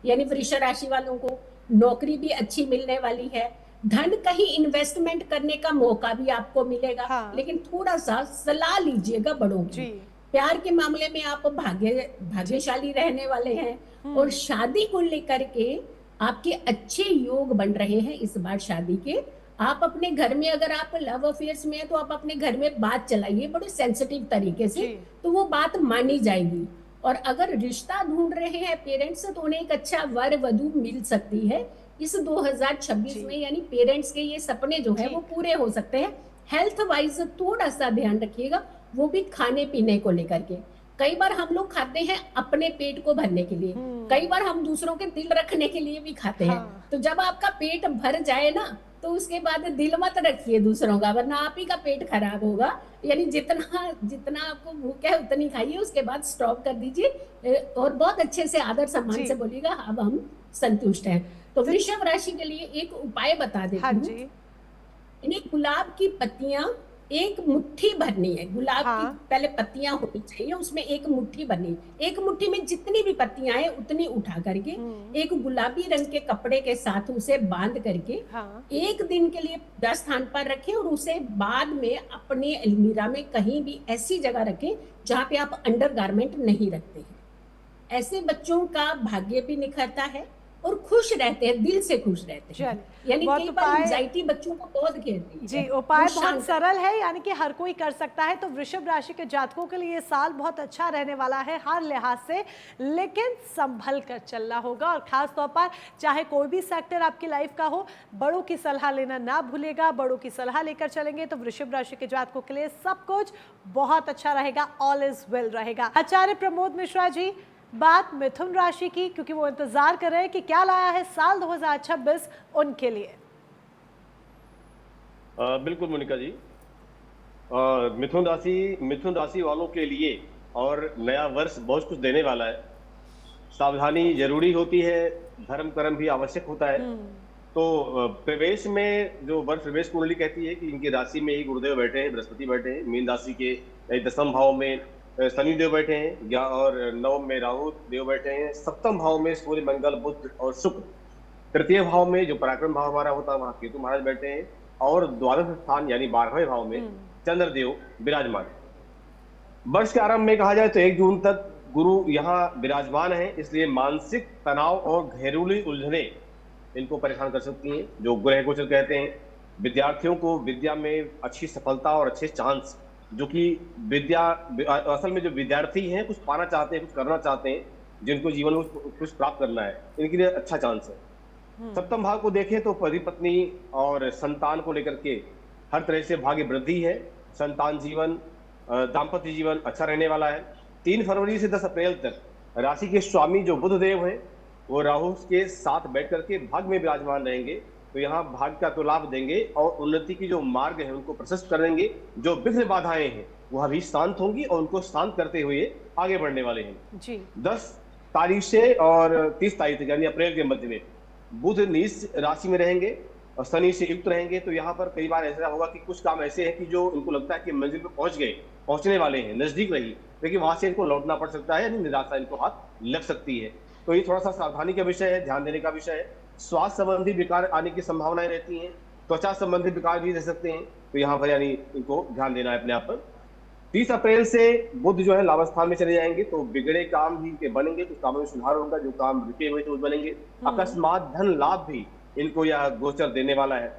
यानी वृष राशि वालों को। नौकरी भी अच्छी मिलने वाली है। धन कहीं इन्वेस्टमेंट करने का मौका भी आपको मिलेगा। लेकिन थोड़ा सा सलाह लीजिएगा बड़ों की। प्यार के मामले में आप भाग्यशाली रहने वाले हैं। और शादी को लेकर के आपके अच्छे योग बन रहे हैं इस बार शादी के। आप अपने घर में, अगर आप लव अफेयर्स में है तो आप अपने घर में बात चलाइए बड़े सेंसिटिव तरीके से, तो वो बात मानी जाएगी। और अगर रिश्ता ढूंढ रहे हैं पेरेंट्स, तो उन्हें एक अच्छा वर वधू मिल सकती है इस 2026 में। यानी पेरेंट्स के ये सपने जो है वो पूरे हो सकते हैं। हेल्थ वाइज थोड़ा सा ध्यान रखिएगा, वो भी खाने पीने को लेकर के। कई बार हम लोग खाते हैं अपने पेट को भरने के लिए, कई बार हम दूसरों के दिल रखने के लिए भी खाते हैं। तो जब आपका पेट भर जाए ना, तो उसके बाद दिल मत रखिए दूसरों का, वरना आप ही का पेट खराब होगा। यानी जितना आपको भूख है उतनी खाइए, उसके बाद स्टॉप कर दीजिए और बहुत अच्छे से आदर सम्मान से बोलिएगा, अब हम संतुष्ट हैं। तो वृषभ राशि के लिए एक उपाय बता देती हूँ। इन्हें गुलाब की पत्तियां 1 मुट्ठी भरनी है। गुलाब की पहले पत्तियां होनी चाहिए, उसमें 1 मुट्ठी भरनी है। 1 मुट्ठी में जितनी भी पत्तियां हैं उतनी उठा करके एक गुलाबी रंग के कपड़े के साथ उसे बांध करके 1 दिन के लिए पूजा स्थान पर रखें और उसे बाद में अपने अलमीरा में कहीं भी ऐसी जगह रखें जहाँ पे आप अंडरगारमेंट नहीं रखते हैं। ऐसे बच्चों का भाग्य भी निखरता है और खुश रहते हैं, दिल से खुश रहते हैं। यानी कई बार एंजाइटी बच्चों को बहुत घेरती है। जी, उपाय बहुत सरल है, यानी कि हर कोई कर सकता है। तो वृषभ राशि के जातकों के लिए ये साल बहुत अच्छा रहने वाला है हर लिहाज से, लेकिन संभल कर चलना होगा। और खास तौर पर चाहे कोई भी सेक्टर आपकी लाइफ का हो, बड़ों की सलाह लेना ना भूलेगा। बड़ों की सलाह लेकर चलेंगे तो वृषभ राशि के जातकों के लिए सब कुछ बहुत अच्छा रहेगा, ऑल इज वेल रहेगा। आचार्य प्रमोद मिश्रा जी, बात मिथुन राशि की, क्योंकि वो इंतजार कर रहे हैं कि क्या लाया है साल 2026 उनके लिए। बिल्कुल मोनिका जी, मिथुन राशि वालों के लिए और नया वर्ष बहुत कुछ देने वाला है। सावधानी जरूरी होती है, धर्म कर्म भी आवश्यक होता है। तो प्रवेश में जो वर्ष प्रवेश कुंडली कहती है कि इनकी राशि में ही गुरुदेव बैठे हैं, बृहस्पति बैठे हैं, मीन राशि के 10वें भाव में शनि देव बैठे हैं, और 9 में राहु देव बैठे हैं, 7वें भाव में सूर्य मंगल बुध और शुक्र, तृतीय भाव में जो पराक्रम भाव हमारा होता है वहां केतु महाराज बैठे हैं, और द्वादश स्थान यानी 12वें भाव में चंद्रदेव विराजमान। वर्ष के आरंभ में कहा जाए तो 1 जून तक गुरु यहाँ विराजमान है, इसलिए मानसिक तनाव और घरेलू उलझने इनको परेशान कर सकती हैं, जो ग्रह गोचर कहते हैं। विद्यार्थियों को विद्या में अच्छी सफलता और अच्छे चांस, जो कि विद्या असल में जो विद्यार्थी हैं कुछ पाना चाहते हैं, कुछ करना चाहते हैं, जिनको जीवन में कुछ प्राप्त करना है, इनके लिए अच्छा चांस है। 7वें भाव को देखें तो पति पत्नी और संतान को लेकर के हर तरह से भाग्य वृद्धि है। संतान जीवन, दाम्पत्य जीवन अच्छा रहने वाला है। 3 फरवरी से 10 अप्रैल तक राशि के स्वामी जो बुध देव हैं वो राहु के साथ बैठ करके भाग्य में विराजमान रहेंगे, तो यहाँ भाग्य का तो लाभ देंगे और उन्नति की जो मार्ग है उनको प्रशस्त करेंगे। जो विघ्न बाधाएं हैं वह अभी शांत होंगी और उनको शांत करते हुए आगे बढ़ने वाले हैं जी। 10 तारीख से और 30 तारीख तक यानी अप्रैल के मध्य में बुध नीच राशि में रहेंगे और शनि से युक्त रहेंगे। तो यहाँ पर कई बार ऐसा होगा कि कुछ काम ऐसे हैं कि जो इनको लगता है कि मंजिल पर पहुंच गए, पहुंचने वाले हैं, नजदीक रही, लेकिन वहां से इनको लौटना पड़ सकता है, यानी निराशा इनको हाथ लग सकती है। तो ये थोड़ा सा सावधानी का विषय है, ध्यान देने का विषय है। स्वास्थ्य संबंधी विकार आने की संभावनाएं रहती हैं, त्वचा संबंधी विकार भी रह सकते हैं, तो यहाँ पर यानी इनको ध्यान देना है अपने आप पर। 30 अप्रैल से बुध जो है लाभ स्थान में चले जाएंगे, तो बिगड़े काम भी इनके बनेंगे, कुछ कामों में सुधार होगा, जो काम रुके हुए थे वो बनेंगे। अकस्मात धन लाभ भी इनको यह गोचर देने वाला है,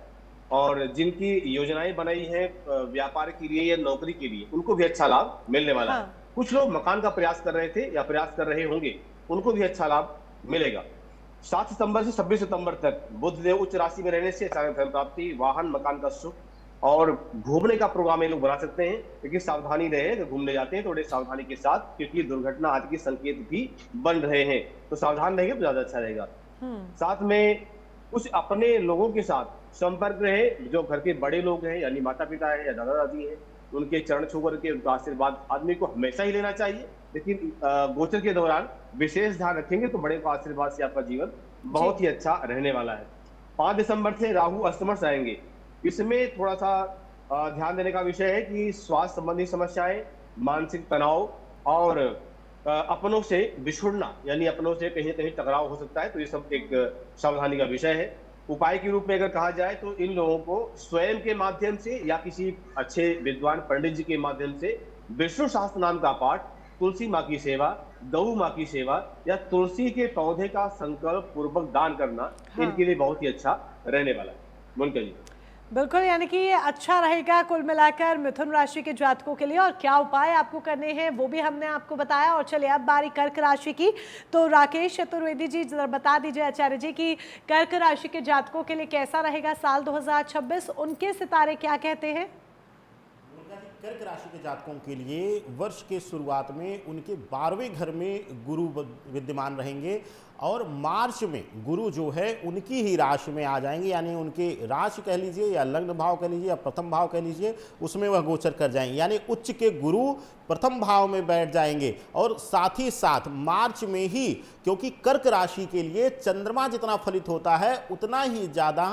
और जिनकी योजनाएं बनाई है व्यापार के लिए या नौकरी के लिए उनको भी अच्छा लाभ मिलने वाला है। कुछ लोग मकान का प्रयास कर रहे थे या प्रयास कर रहे होंगे, उनको भी अच्छा लाभ मिलेगा। 7 सितंबर से 26 सितंबर तक बुध देव उच्च राशि में रहने से अचानक धन प्राप्ति, वाहन मकान का सुख और घूमने का प्रोग्राम ये लोग बना सकते हैं, लेकिन सावधानी रहे, अगर घूमने जाते हैं थोड़े सावधानी के साथ, क्योंकि दुर्घटना आदि के संकेत भी बन रहे हैं, तो सावधान रहेंगे तो ज्यादा अच्छा रहेगा। साथ में कुछ अपने लोगों के साथ संपर्क रहे, जो घर के बड़े लोग हैं यानी माता पिता है या दादा दादी है, उनके चरण छू करके उनका आशीर्वाद आदमी को हमेशा ही लेना चाहिए, लेकिन गोचर के दौरान विशेष ध्यान रखेंगे तो बड़े का आशीर्वाद से आपका जीवन बहुत ही अच्छा रहने वाला है। 5 दिसंबर से राहु अस्तमर्श आएंगे, इसमें थोड़ा सा ध्यान देने का विषय है कि स्वास्थ्य संबंधी समस्याएं, मानसिक तनाव और अपनों से बिछुड़ना, यानी अपनों से कहीं कहीं टकराव हो सकता है, तो ये सब एक सावधानी का विषय है। उपाय के रूप में अगर कहा जाए तो इन लोगों को स्वयं के माध्यम से या किसी अच्छे विद्वान पंडित जी के माध्यम से विष्णु शास्त्र नाम का पाठ, तुलसी माँ की सेवा, गौ माँ की सेवा या तुलसी के पौधे का संकल्प पूर्वक दान करना इनके लिए बहुत ही अच्छा रहने वाला है। मोनिका जी। बिल्कुल, यानी कि ये अच्छा रहेगा कुल मिलाकर मिथुन राशि के जातकों के लिए। और क्या उपाय आपको करने हैं वो भी हमने आपको बताया। और चलिए अब बारी कर्क राशि की, तो राकेश चतुर्वेदी जी जरा बता दीजिए आचार्य जी कि कर्क राशि के जातकों के लिए कैसा रहेगा साल 2026, उनके सितारे क्या कहते हैं। कर्क राशि के जातकों के लिए वर्ष के शुरुआत में उनके 12वें घर में गुरु विद्यमान रहेंगे और मार्च में गुरु जो है उनकी ही राशि में आ जाएंगे, यानी उनके राशि कह लीजिए या लग्न भाव कह लीजिए या प्रथम भाव कह लीजिए, उसमें वह गोचर कर जाएंगे, यानी उच्च के गुरु प्रथम भाव में बैठ जाएंगे। और साथ ही साथ मार्च में ही, क्योंकि कर्क राशि के लिए चंद्रमा जितना फलित होता है उतना ही ज़्यादा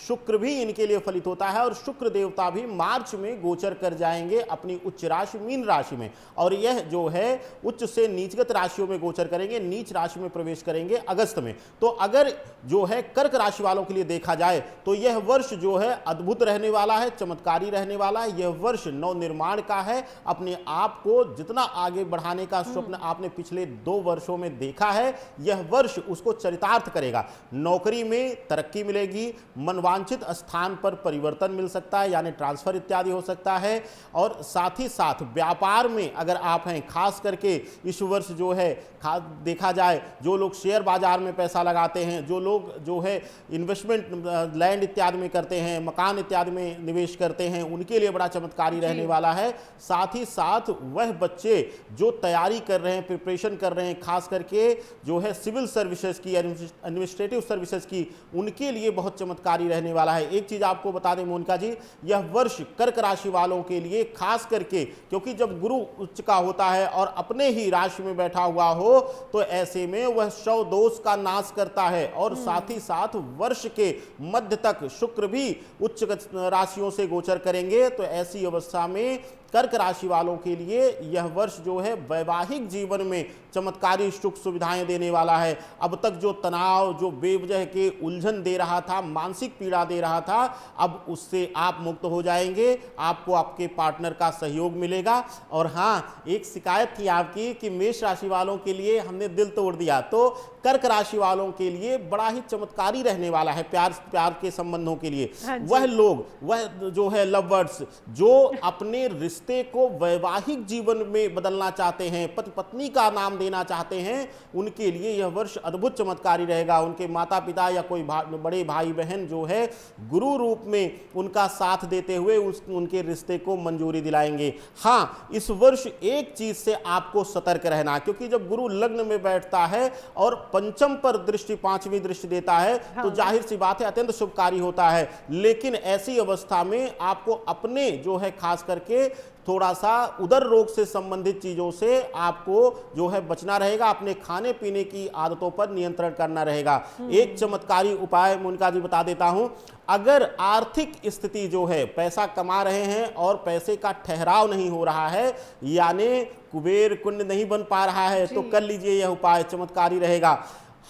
शुक्र भी इनके लिए फलित होता है, और शुक्र देवता भी मार्च में गोचर कर जाएंगे अपनी उच्च राशि मीन राशि में, और यह जो है उच्च से नीचगत राशियों में गोचर करेंगे, नीच राशि में प्रवेश करेंगे अगस्त में। तो अगर जो है कर्क राशि वालों के लिए देखा जाए तो यह वर्ष जो है अद्भुत रहने वाला है, चमत्कारी रहने वाला है। यह वर्ष नवनिर्माण का है, अपने आप को जितना आगे बढ़ाने का स्वप्न आपने पिछले 2 वर्षों में देखा है, यह वर्ष उसको चरितार्थ करेगा। नौकरी में तरक्की मिलेगी, मनवांछित स्थान पर परिवर्तन मिल सकता है, यानी ट्रांसफर इत्यादि हो सकता है। और साथ ही साथ व्यापार में अगर आप हैं, खास करके इस वर्ष जो है देखा जाए, जो लोग शेयर बाजार में पैसा लगाते हैं, जो लोग जो है इन्वेस्टमेंट लैंड इत्यादि में करते हैं, मकान इत्यादि में निवेश करते हैं, उनके लिए बड़ा चमत्कारी रहने वाला है। साथ ही साथ वह बच्चे जो तैयारी कर रहे हैं, प्रिपरेशन कर रहे हैं, खास करके जो है सिविल सर्विसेज की, एडमिनिस्ट्रेटिव सर्विसेज की, उनके लिए बहुत चमत्कारी रहने वाला है। एक चीज आपको बता दें मोनिका जी, यह वर्ष कर्क राशि वालों के लिए खास करके, क्योंकि जब गुरु उच्च का होता है और अपने ही राशि में बैठा हुआ हो, तो ऐसे में वह 100 दोष का नाश करता है और साथ ही साथ वर्ष के मध्य तक शुक्र भी उच्च राशियों से गोचर करेंगे। तो ऐसी अवस्था में कर्क राशि वालों के लिए यह वर्ष जो है वैवाहिक जीवन में चमत्कारी सुख सुविधाएं देने वाला है। अब तक जो तनाव, जो बेवजह के उलझन दे रहा था, मानसिक पीड़ा दे रहा था, अब उससे आप मुक्त हो जाएंगे। आपको आपके पार्टनर का सहयोग मिलेगा। और हाँ, एक शिकायत थी आपकी कि मेष राशि वालों के लिए हमने दिल तोड़ दिया, तो कर्क राशि वालों के लिए बड़ा ही चमत्कारी रहने वाला है प्यार के संबंधों के लिए। वह लोग, वह जो है लवर्स, जो अपने रिश्ते को वैवाहिक जीवन में बदलना चाहते हैं, पति पत्नी का नाम देना चाहते हैं, उनके लिए यह वर्ष अद्भुत चमत्कारी रहेगा। उनके माता पिता या कोई बड़े भाई बहन जो है गुरु रूप में उनका साथ देते हुए उनके रिश्ते को मंजूरी दिलाएंगे। हाँ, इस वर्ष एक चीज से आपको सतर्क रहना, क्योंकि जब गुरु लग्न में बैठता है और पंचम पर दृष्टि, पांचवी दृष्टि देता है, तो जाहिर सी बात है अत्यंत शुभकारी होता है। लेकिन ऐसी अवस्था में आपको अपने जो है खास करके थोड़ा सा उदर रोग से संबंधित चीजों से आपको जो है बचना रहेगा। अपने खाने पीने की आदतों पर नियंत्रण करना रहेगा। एक चमत्कारी उपाय मोनिका जी बता देता हूं। अगर आर्थिक स्थिति जो है, पैसा कमा रहे हैं और पैसे का ठहराव नहीं हो रहा है, यानी कुबेर कुंड नहीं बन पा रहा है, तो कर लीजिए यह उपाय, चमत्कारी रहेगा।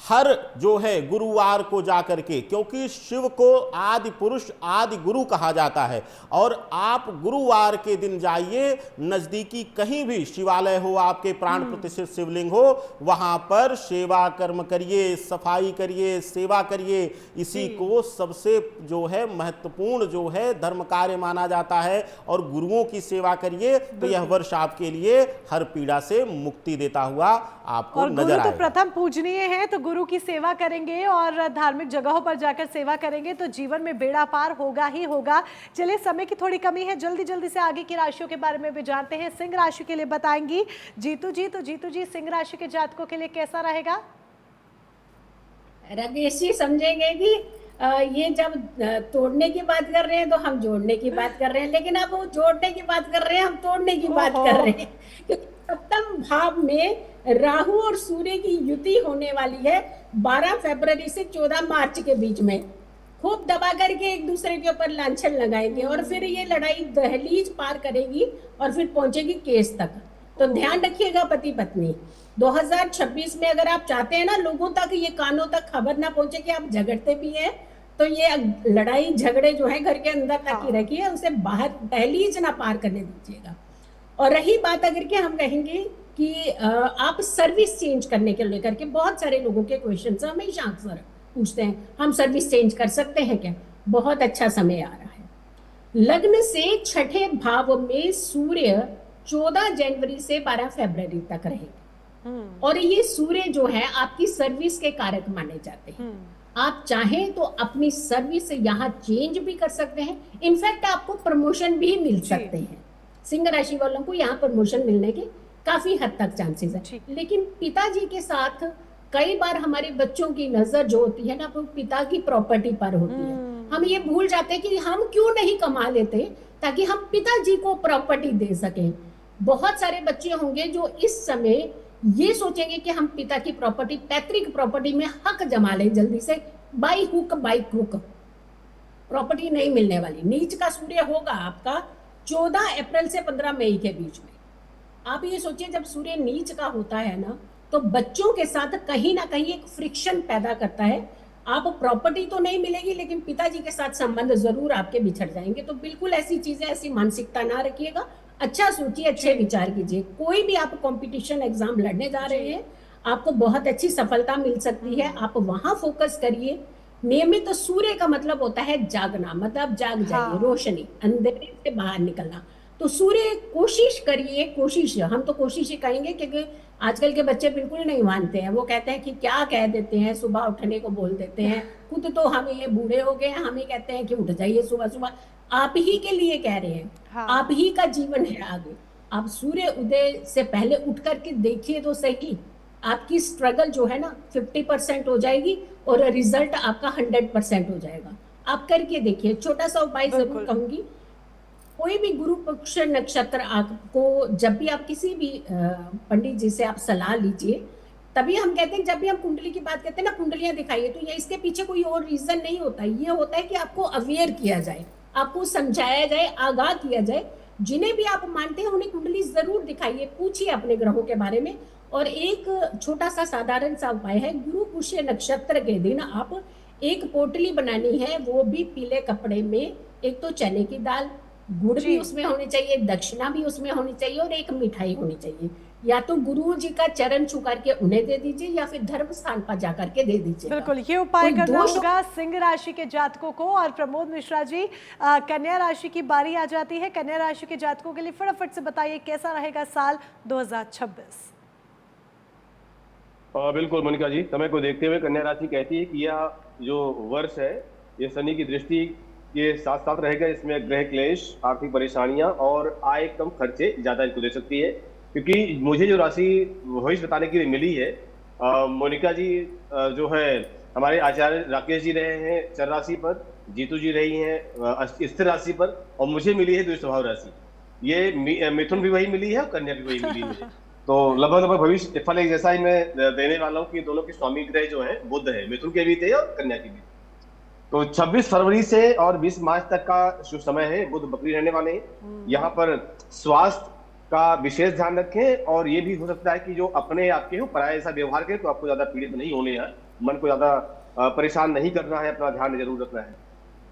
हर जो है गुरुवार को जाकर के, क्योंकि शिव को आदि पुरुष आदि गुरु कहा जाता है, और आप गुरुवार के दिन जाइए, नजदीकी कहीं भी शिवालय हो, आपके प्राण प्रतिष्ठित शिवलिंग हो, वहां पर सेवा कर्म करिए, सफाई करिए, सेवा करिए। इसी को सबसे जो है महत्वपूर्ण जो है धर्म कार्य माना जाता है, और गुरुओं की सेवा करिए, तो यह वर्ष आपके लिए हर पीड़ा से मुक्ति देता हुआ आपको और नजर गुरु आएगा। तो प्रथम पूजनीय है, तो गुरु की सेवा करेंगे और धार्मिक जगहों पर जाकर सेवा करेंगे तो जीवन में बेड़ा पार होगा ही होगा। चलिए, समय की थोड़ी कमी है, जल्दी जल्दी से आगे की राशियों के बारे में भी जानते हैं। सिंह राशि के लिए बताएंगी जीतू जी। तो जीतू जी, सिंह राशि के जातकों के लिए कैसा रहेगा? राकेश जी समझेंगे कि ये जब तोड़ने की बात कर रहे हैं तो हम जोड़ने की बात कर रहे हैं, लेकिन अब वो जोड़ने की बात कर रहे हैं, हम तोड़ने की बात कर रहे हैं। क्योंकि सप्तम भाव में राहु और सूर्य की युति होने वाली है 12 फरवरी से 14 मार्च के बीच में। खूब दबा करके एक दूसरे के ऊपर लांछन लगाएंगे और फिर ये लड़ाई दहलीज पार करेगी और फिर पहुंचेगी केस तक। तो ध्यान रखिएगा पति पत्नी, 2026 में अगर आप चाहते हैं ना लोगों तक, ये कानों तक खबर ना पहुंचे कि आप झगड़ते भी हैं, तो ये लड़ाई झगड़े जो है घर के अंदर तक ही रखिए, उसे बाहर दहलीज ना पार करने दीजिएगा। और रही बात अगर के हम कहेंगे कि आप सर्विस चेंज करने के लेकर के, बहुत सारे लोगों के क्वेश्चन हमेशा अक्सर पूछते हैं, हम सर्विस चेंज कर सकते हैं क्या? बहुत अच्छा समय आ रहा है। लग्न से छठे भाव में सूर्य 14 जनवरी से 12 फरवरी तक रहेगा, और ये सूर्य जो है आपकी सर्विस के कारक माने जाते हैं। आप चाहें तो अपनी सर्विस यहाँ चेंज भी कर सकते हैं, इनफैक्ट आपको प्रमोशन भी मिल सकते हैं। सिंह राशि वालों को यहाँ प्रमोशन मिलने के काफी हद तक चांसेस है। लेकिन पिताजी के साथ कई बार हमारे बच्चों की नजर जो होती है ना, वो पिता की प्रॉपर्टी पर होती है। हम ये भूल जाते हैं कि हम क्यों नहीं कमा लेते ताकि हम पिताजी को प्रॉपर्टी दे सकें। बहुत सारे बच्चे होंगे जो इस समय ये सोचेंगे कि हम पिता की प्रॉपर्टी, पैतृक प्रॉपर्टी में हक जमा लें जल्दी से, by hook by crook. Property नहीं मिलने वाली। नीच का सूर्य होगा आपका 14 अप्रैल से 15 मई के बीच में। आप ये सोचिए, जब सूर्य नीच का होता है ना, तो बच्चों के साथ कहीं ना कहीं एक फ्रिक्शन पैदा करता है। आप प्रॉपर्टी तो नहीं मिलेगी, लेकिन पिताजी के साथ संबंध जरूर आपके बिछड़ जाएंगे। तो बिल्कुल ऐसी चीजें, ऐसी मानसिकता ना रखिएगा। अच्छा सोचिए, अच्छे विचार कीजिए। कोई भी आप कंपटीशन एग्जाम लड़ने जा रहे हैं, आपको बहुत अच्छी सफलता मिल सकती है, आप वहां फोकस करिए। नियमित सूर्य का मतलब होता है जागना, मतलब जाग जाइए, रोशनी, अंधेरे से बाहर निकलना। तो सूर्य कोशिश करिए, कोशिश, हम तो कोशिश ही कहेंगे, क्योंकि आजकल के बच्चे बिल्कुल नहीं मानते हैं। वो कहते हैं कि क्या कह देते हैं, सुबह उठने को बोल देते हैं। खुद तो हम ये बूढ़े हो गए हैं, हम ही कहते हैं कि उठ जाइए सुबह सुबह। आप ही के लिए कह रहे हैं, आप ही का जीवन है आगे। आप सूर्य उदय से पहले उठ करके देखिए तो सही, आपकी स्ट्रगल जो है ना 50% हो जाएगी और रिजल्ट आपका 100% हो जाएगा। आप करके देखिए। छोटा सा उपाय जरूर कहूंगी, कोई भी गुरु पक्ष नक्षत्र आपको, जब भी आप किसी भी पंडित जी से आप सलाह लीजिए, तभी हम कहते हैं, जब भी हम कुंडली की बात करते हैं ना, कुंडलियां दिखाइए, तो ये इसके पीछे कोई और रीजन नहीं होता, ये होता है कि आपको अवेयर किया जाए, आपको समझाया जाए, आगाह किया जाए। जिन्हें भी आप मानते हैं उन्हें कुंडली जरूर दिखाइए, पूछिए अपने ग्रहों के बारे में। और एक छोटा सा साधारण सा उपाय है, गुरु पुष्य नक्षत्र के दिन आप एक पोटली बनानी है, वो भी पीले कपड़े में। एक तो चने की दाल, गुड़ भी उसमें होनी चाहिए, दक्षिणा भी उसमें होनी चाहिए, और एक मिठाई होनी चाहिए। या तो गुरु जी का चरण छू करके उन्हें दे दीजिए, या फिर धर्म स्थान पर जाकर के दे दीजिए। बिल्कुल, ये उपाय करना होगा सिंह राशि के जातकों को। और प्रमोद मिश्रा जी, कन्या राशि की बारी आ जाती है। कन्या राशि के जातकों के लिए फटाफट से बताइए कैसा रहेगा साल 2026। बिल्कुल मोनिका जी, समय को देखते हुए कन्या राशि कहती है कि यह जो वर्ष है ये शनि की दृष्टि के साथ साथ रहेगा। इसमें ग्रह क्लेश, आर्थिक परेशानियां और आय कम, खर्चे ज्यादा इनको दे सकती है। क्योंकि मुझे जो राशि भविष्य बताने के लिए मिली है, मोनिका जी जो है हमारे आचार्य राकेश जी रहे हैं चर राशि पर, जीतू जी रही हैं स्थिर राशि पर, और मुझे मिली है द्विस्वभाव राशि। ये मिथुन भी वही मिली है और कन्या भी वही मिली है मुझे। तो लगभग भविष्य फल एक जैसा ही मैं देने वाला हूँ कि दोनों के स्वामी ग्रह जो है बुध है, मिथुन के भी थे और कन्या के भी। तो 26 फरवरी से और 20 मार्च तक का शुभ समय है, बुध बकरी रहने वाले हैं। यहाँ पर स्वास्थ्य का विशेष ध्यान रखें, और ये भी हो सकता है कि जो अपने आपके हो पराये ऐसा व्यवहार करें तो आपको ज्यादा पीड़ित नहीं होने हैं, मन को ज्यादा परेशान नहीं करना है, अपना ध्यान जरूर रखना है।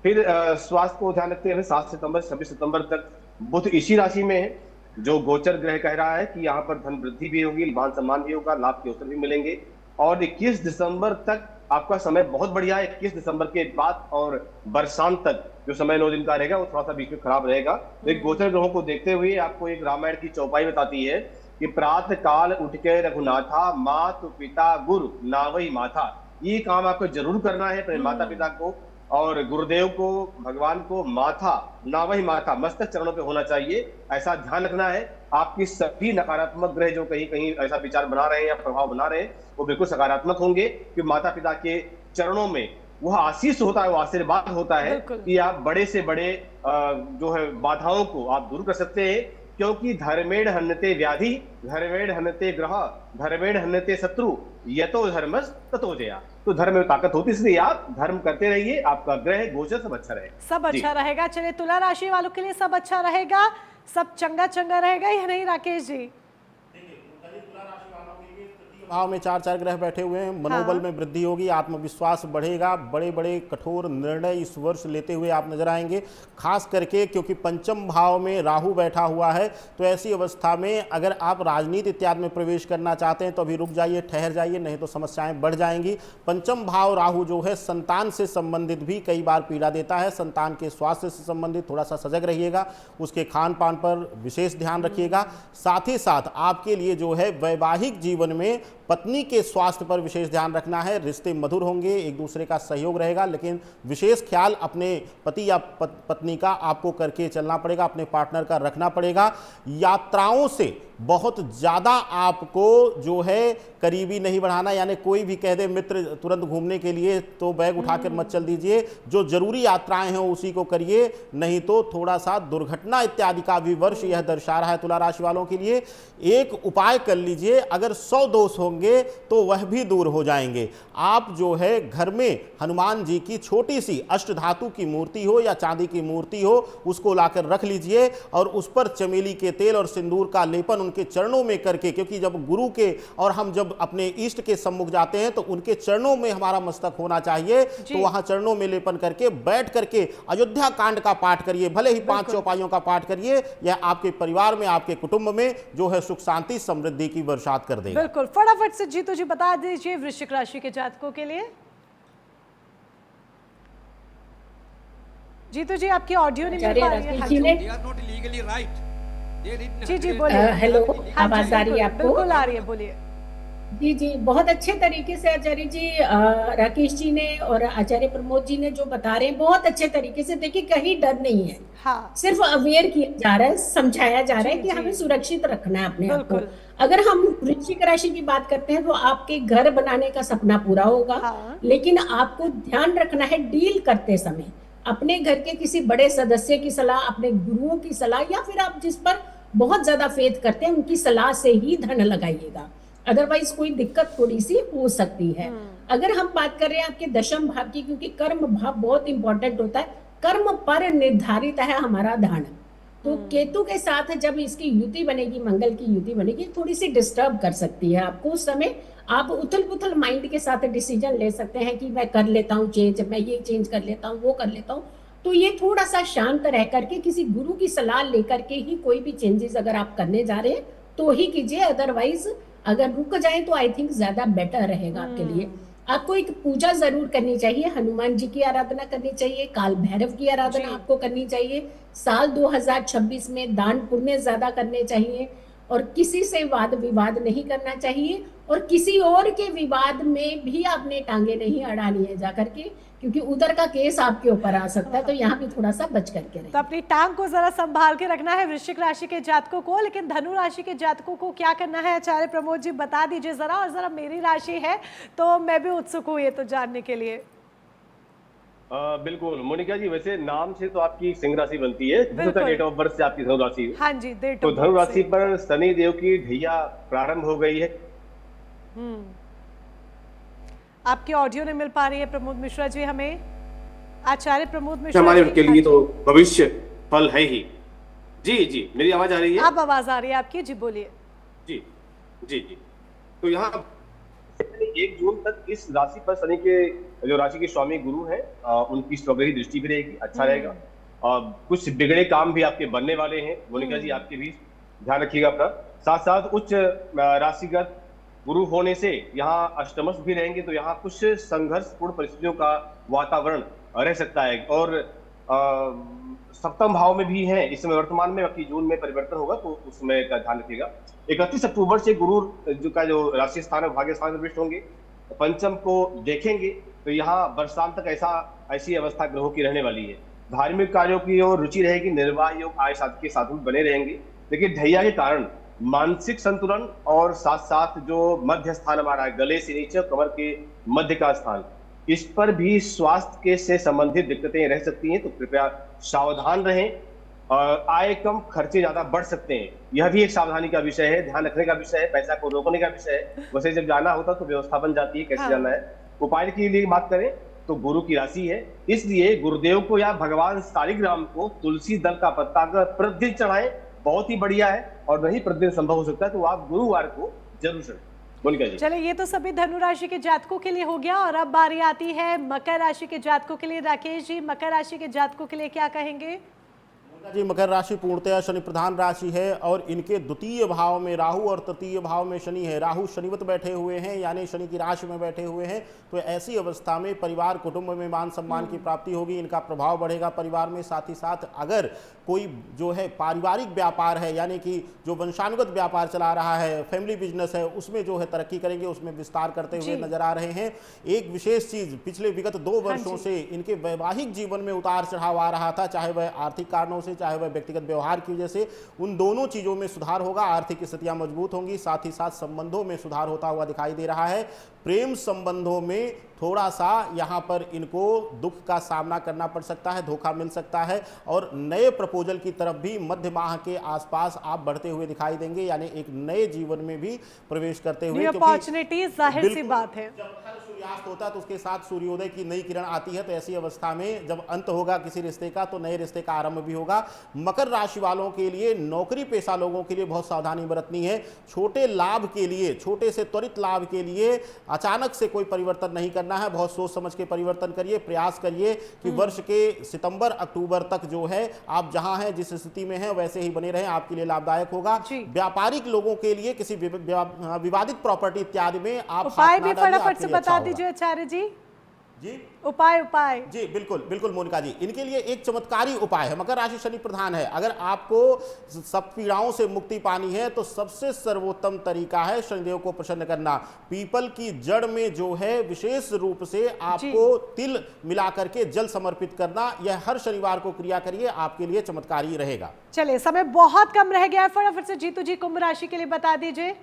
फिर स्वास्थ्य को ध्यान रखते हुए 7 सितंबर 26 सितंबर तक बुध इसी राशि में है, जो गोचर ग्रह कह रहा है कि यहाँ पर धन वृद्धि भी होगी, मान सम्मान भी होगा, लाभ के अवसर भी मिलेंगे। और 21 दिसंबर तक आपका समय बहुत बढ़िया है। 21 दिसंबर के बाद और बरसात तक जो समय 9 दिन का रहेगा वो थोड़ा सा बीच में खराब रहेगा। तो एक गोचर ग्रहों को देखते हुए आपको एक रामायण की चौपाई बताती है कि प्रातः काल उठ के रघुनाथा, मातु पिता गुरु नावई माथा। ये काम आपको जरूर करना है, अपने माता पिता को और गुरुदेव को, भगवान को माथा, ना वही माथा, मस्तक चरणों पे होना चाहिए, ऐसा ध्यान रखना है। आपकी सभी नकारात्मक ग्रह जो कहीं कहीं ऐसा विचार बना रहे हैं या प्रभाव बना रहे हैं वो बिल्कुल सकारात्मक होंगे, कि माता पिता के चरणों में वह आशीष होता है, वो आशीर्वाद होता है कि आप बड़े से बड़े जो है बाधाओं को आप दूर कर सकते हैं। क्योंकि धर्मेण हन्यते व्याधि, धर्मेण हन्यते ग्रह, धर्मेण हन्यते शत्रु, यतो धर्मस् ततो जया। तो धर्म में ताकत होती, इसलिए आप धर्म करते रहिए, आपका ग्रह गोचर सब अच्छा रहेगा, सब अच्छा रहेगा। चलिए, तुला राशि वालों के लिए सब अच्छा रहेगा, सब चंगा चंगा रहेगा या नहीं राकेश जी? भाव में 4 ग्रह बैठे हुए हैं, मनोबल में वृद्धि होगी, आत्मविश्वास बढ़ेगा, बड़े बड़े कठोर निर्णय इस वर्ष लेते हुए आप नजर आएंगे। खास करके क्योंकि पंचम भाव में राहु बैठा हुआ है, तो ऐसी अवस्था में अगर आप राजनीति इत्यादि में प्रवेश करना चाहते हैं तो अभी रुक जाइए, ठहर जाइए, नहीं तो समस्याएं बढ़ जाएंगी। पंचम भाव राहु जो है संतान से संबंधित भी कई बार पीड़ा देता है। संतान के स्वास्थ्य से संबंधित थोड़ा सा सजग रहिएगा, उसके खान पान पर विशेष ध्यान रखिएगा। साथ ही साथ आपके लिए जो है वैवाहिक जीवन में पत्नी के स्वास्थ्य पर विशेष ध्यान रखना है। रिश्ते मधुर होंगे, एक दूसरे का सहयोग रहेगा, लेकिन विशेष ख्याल अपने पति या पत्नी का आपको करके चलना पड़ेगा, अपने पार्टनर का रखना पड़ेगा। यात्राओं से बहुत ज़्यादा आपको जो है करीबी नहीं बढ़ाना, यानी कोई भी कह दे मित्र तुरंत घूमने के लिए तो बैग उठाकर मत चल दीजिए। जो जरूरी यात्राएं हैं उसी को करिए, नहीं तो थोड़ा सा दुर्घटना इत्यादि का भी वर्ष यह दर्शा रहा है तुला राशि वालों के लिए। एक उपाय कर लीजिए, अगर 100 दोष होंगे तो वह भी दूर हो जाएंगे। आप जो है घर में हनुमान जी की छोटी सी अष्टधातु की मूर्ति हो या चांदी की मूर्ति हो, उसको लाकर रख लीजिए और उस पर चमेली के तेल और सिंदूर का लेपन उनके चरणों में करके, क्योंकि जब गुरु के और हम जब अपने इष्ट के सम्मुख जाते हैं तो उनके चरणों में हमारा मस्तक होना चाहिए, तो वहां चरणों में लेपन करके बैठ करके अयोध्या कांड का पाठ करिए, भले ही 5 चौपाइयों का पाठ करिए। यह आपके परिवार में, आपके कुटुंब में जो है सुख शांति समृद्धि की वर्षात कर देगा। बिल्कुल, फटाफट से जीतू जी बता दीजिए वृश्चिक राशि के जातकों के लिए। जीतू जी, आपकी ऑडियो नहीं मिल पा रही है। जी जी बोलिए। हेलो, आवाज आ रही है आपको? बिल्कुल आ रही है, बोलिए। जी जी, बहुत अच्छे तरीके से आचार्य जी, राकेश जी ने और आचार्य प्रमोद जी ने जो बता रहे हैं बहुत अच्छे तरीके से। देखिए, कहीं डर नहीं है, हाँ। सिर्फ अवेयर किया जा रहा है, समझाया जा रहा है कि हमें सुरक्षित रखना है अपने आप को। अगर हम वृश्चिक राशि की बात करते हैं तो आपके घर बनाने का सपना पूरा होगा, हाँ। लेकिन आपको ध्यान रखना है डील करते समय अपने घर के किसी बड़े सदस्य की सलाह, अपने गुरुओं की सलाह, या फिर आप जिस पर बहुत ज्यादा फेथ करते हैं उनकी सलाह से ही धन लगाइएगा। अदरवाइज कोई दिक्कत थोड़ी सी हो सकती है। अगर हम बात कर रहे हैं आपके दशम भाव की, क्योंकि कर्म भाव बहुत इंपॉर्टेंट होता है, कर्म पर निर्धारित है हमारा धन, तो केतु के साथ जब इसकी युति बनेगी, मंगल की युति बनेगी, थोड़ी सी डिस्टर्ब कर सकती है आपको। उस समय आप उथल पुथल माइंड के साथ डिसीजन ले सकते हैं कि मैं कर लेता हूँ चेंज, मैं ये चेंज कर लेता हूँ, वो कर लेता हूँ। तो ये थोड़ा सा शांत रह करके किसी गुरु की सलाह लेकर के ही कोई भी चेंजेस अगर आप करने जा रहे हैं तो ही कीजिए, अदरवाइज अगर रुक जाए तो आई थिंक ज्यादा बेटर रहेगा आपके लिए। आपको एक पूजा जरूर करनी चाहिए, हनुमान जी की आराधना करनी चाहिए, काल भैरव की आराधना आपको करनी चाहिए। साल 2026 में दान पुण्य ज्यादा करने चाहिए, और किसी से वाद विवाद नहीं करना चाहिए, और किसी और के विवाद में भी आपने टांगे नहीं अड़ानी है जाकर के, क्योंकि उधर का केस आपके ऊपर आ सकता है। तो यहाँ भी थोड़ा सा बच करके रहिए। तो अपनी टांग को जरा संभाल के रखना है वृश्चिक राशि के जातकों को। लेकिन धनु राशि के जातकों को क्या करना है आचार्य प्रमोद जी, बता दीजिए जरा। और जरा मेरी राशि है तो मैं भी उत्सुक हूँ ये तो जानने के लिए। बिल्कुल मोनिका जी, वैसे नाम से तो आपकी सिंह राशि बनती है, डेट ऑफ बर्थ से आपकी धनु राशि है। हाँ जी, डेट तो ऑफ धनु बर्थ राशि पर शनि देव की ढैया प्रारंभ हो गई है। आपकी ऑडियो नहीं मिल पा रही है प्रमोद मिश्रा जी हमें। आचार्य प्रमोद मिश्रा हमारे जी, के लिए तो भविष्य फल है ही। जी जी, मेरी आवाज आ रही है? अब आवाज आ रही है आपकी, जी बोलिए। जी जी जी। तो यहाँ 1 जून तक इस राशि पर शनि के जो राशि के स्वामी गुरु हैं उनकी स्वग्रही दृष्टि भी रहेगी, अच्छा रहेगा। कुछ बिगड़े काम भी आपके बनने वाले हैं मोनिका जी, आपके भी ध्यान रखिएगा अपना। साथ साथ उच्च राशिगत गुरु होने से यहाँ अष्टमस्थ भी रहेंगे, तो यहाँ कुछ संघर्षपूर्ण परिस्थितियों का वातावरण रह सकता है। और सप्तम भाव में भी है इस समय वर्तमान में, बाकी जून में परिवर्तन होगा तो उसमें का ध्यान रखिएगा। 31 अक्टूबर से गुरु जो राशि स्थान भाग्य स्थान में प्रविष्ट होंगे, पंचम को देखेंगे, तो यहाँ बरसात तक ऐसी अवस्था ग्रहों की रहने वाली है। धार्मिक कार्यों की ओर रुचि रहेगी, निर्वाह योग आय के साधन बने रहेंगे। लेकिन ढैया के कारण मानसिक संतुलन और साथ साथ जो मध्य स्थान हमारा है, गले से नीचे कमर के मध्य का स्थान, इस पर भी स्वास्थ्य के से संबंधित दिक्कतें रह सकती हैं, तो कृपया सावधान रहें। आय कम, खर्चे ज्यादा बढ़ सकते हैं, यह भी एक सावधानी का विषय है, ध्यान रखने का विषय है, पैसा को रोकने का विषय है। वैसे जब जाना होता तो व्यवस्था बन जाती है कैसे जाना है। उपाय के लिए बात करें तो गुरु की राशि है, इसलिए गुरुदेव को या भगवान शालिग्राम को तुलसी दल का पत्ता अगर प्रतिदिन चढ़ाएं, बहुत ही बढ़िया है। और नहीं प्रतिदिन संभव हो सकता है तो आप गुरुवार को जरूर चढ़ाएं। चलिए, ये तो सभी धनु राशि के जातकों के लिए हो गया, और अब बारी आती है मकर राशि के जातकों के लिए। राकेश जी, मकर राशि के जातकों के लिए क्या कहेंगे? जी, मकर राशि पूर्णतः शनि प्रधान राशि है, और इनके द्वितीय भाव में राहु और तृतीय भाव में शनि है। राहु शनिवत बैठे हुए हैं, यानी शनि की राशि में बैठे हुए हैं। तो ऐसी अवस्था में परिवार कुटुंब में मान सम्मान की प्राप्ति होगी, इनका प्रभाव बढ़ेगा परिवार में। साथ ही साथ अगर कोई जो है पारिवारिक व्यापार है, यानी कि जो वंशानुगत व्यापार चला रहा है, फैमिली बिजनेस है, उसमें जो है तरक्की करेंगे, उसमें विस्तार करते हुए नजर आ रहे हैं। एक विशेष चीज, पिछले विगत 2 वर्षों से इनके वैवाहिक जीवन में उतार चढ़ाव आ रहा था, चाहे वह आर्थिक कारणों से, चाहे वह व्यक्तिगत व्यवहार की वजह से। उन दोनों चीजों में सुधार होगा, आर्थिक स्थितियां मजबूत होंगी, साथ ही साथ संबंधों में सुधार होता हुआ दिखाई दे रहा है। प्रेम संबंधों में थोड़ा सा यहाँ पर इनको दुख का सामना करना पड़ सकता है, धोखा मिल सकता है, और नए प्रपोजल की तरफ भी मध्य माह के आसपास आप बढ़ते हुए दिखाई देंगे, यानी एक नए जीवन में भी प्रवेश करते हुए। अपॉर्चुनिटी, जाहिर सी बात है, जब हर सूर्यास्त होता है तो उसके साथ सूर्योदय की नई किरण आती है, तो ऐसी अवस्था में जब अंत होगा किसी रिश्ते का तो नए रिश्ते का आरंभ भी होगा। मकर राशि वालों के लिए, नौकरी पेशा लोगों के लिए बहुत सावधानी बरतनी है। छोटे लाभ के लिए, छोटे से त्वरित लाभ के लिए अचानक से कोई परिवर्तन नहीं करना है, बहुत सोच समझ के परिवर्तन करिए। प्रयास करिए कि वर्ष के सितंबर अक्टूबर तक जो है आप जहां हैं, जिस स्थिति में हैं वैसे ही बने रहें, आपके लिए लाभदायक होगा। व्यापारिक लोगों के लिए किसी विवादित प्रॉपर्टी इत्यादि में आप उपाय भी फटाफट से बता दीजिए आचार्य जी। जी, उपाय जी बिल्कुल बिल्कुल मोनिका जी, इनके लिए एक चमत्कारी उपाय है। मकर राशि शनि प्रधान है, अगर आपको सब पीड़ाओं से मुक्ति पानी है तो सबसे सर्वोत्तम तरीका है शनिदेव को प्रसन्न करना। पीपल की जड़ में जो है विशेष रूप से आपको तिल मिला करके जल समर्पित करना, यह हर शनिवार को क्रिया करिए, आपके लिए चमत्कारी रहेगा। चलिए, समय बहुत कम रह गया है, फटाफट से जीतू जी कुंभ राशि के लिए बता दीजिए।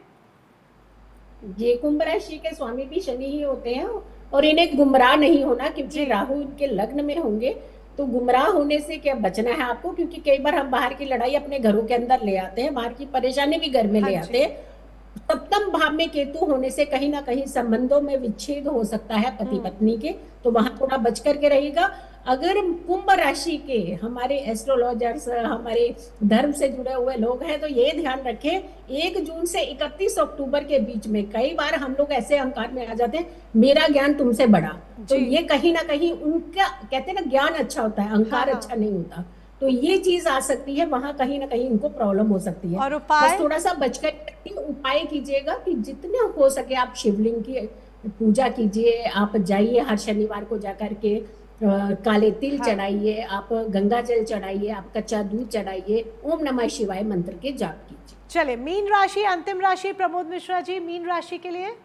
ये कुंभ राशि के स्वामी भी शनि ही होते हैं, और इन्हें गुमराह नहीं होना, क्योंकि राहु इनके लग्न में होंगे। तो गुमराह होने से क्या बचना है आपको, क्योंकि कई बार हम बाहर की लड़ाई अपने घरों के अंदर ले आते हैं, बाहर की परेशानी भी घर में ले आते हैं। सप्तम भाव में केतु होने से कहीं ना कहीं संबंधों में विच्छेद हो सकता है पति पत्नी के, तो वहां थोड़ा बच करके रहेगा। अगर कुंभ राशि के हमारे एस्ट्रोलॉजर्स, हमारे धर्म से जुड़े हुए लोग हैं, तो ये ध्यान रखें 1 जून से 31 अक्टूबर के बीच में कई बार हम लोग ऐसे अहंकार में आ जाते हैं, मेरा ज्ञान तुमसे बड़ा, तो ये कहीं ना कहीं उनका, कहते हैं ना, ज्ञान अच्छा होता है, अहंकार अच्छा नहीं होता, तो ये चीज आ सकती है, वहां कहीं ना कहीं इनको प्रॉब्लम हो सकती है। और उपाय? बस थोड़ा सा बचकर उपाय कीजिएगा कि जितने हो सके आप शिवलिंग की पूजा कीजिए, आप जाइए हर शनिवार को जाकर के काले तिल चढ़ाइए, आप गंगा जल चढ़ाइए, आप कच्चा दूध चढ़ाइए, ओम नमः शिवाय मंत्र के जाप कीजिए। चले मीन राशि, अंतिम राशि, प्रमोद मिश्रा जी, मीन राशि के लिए।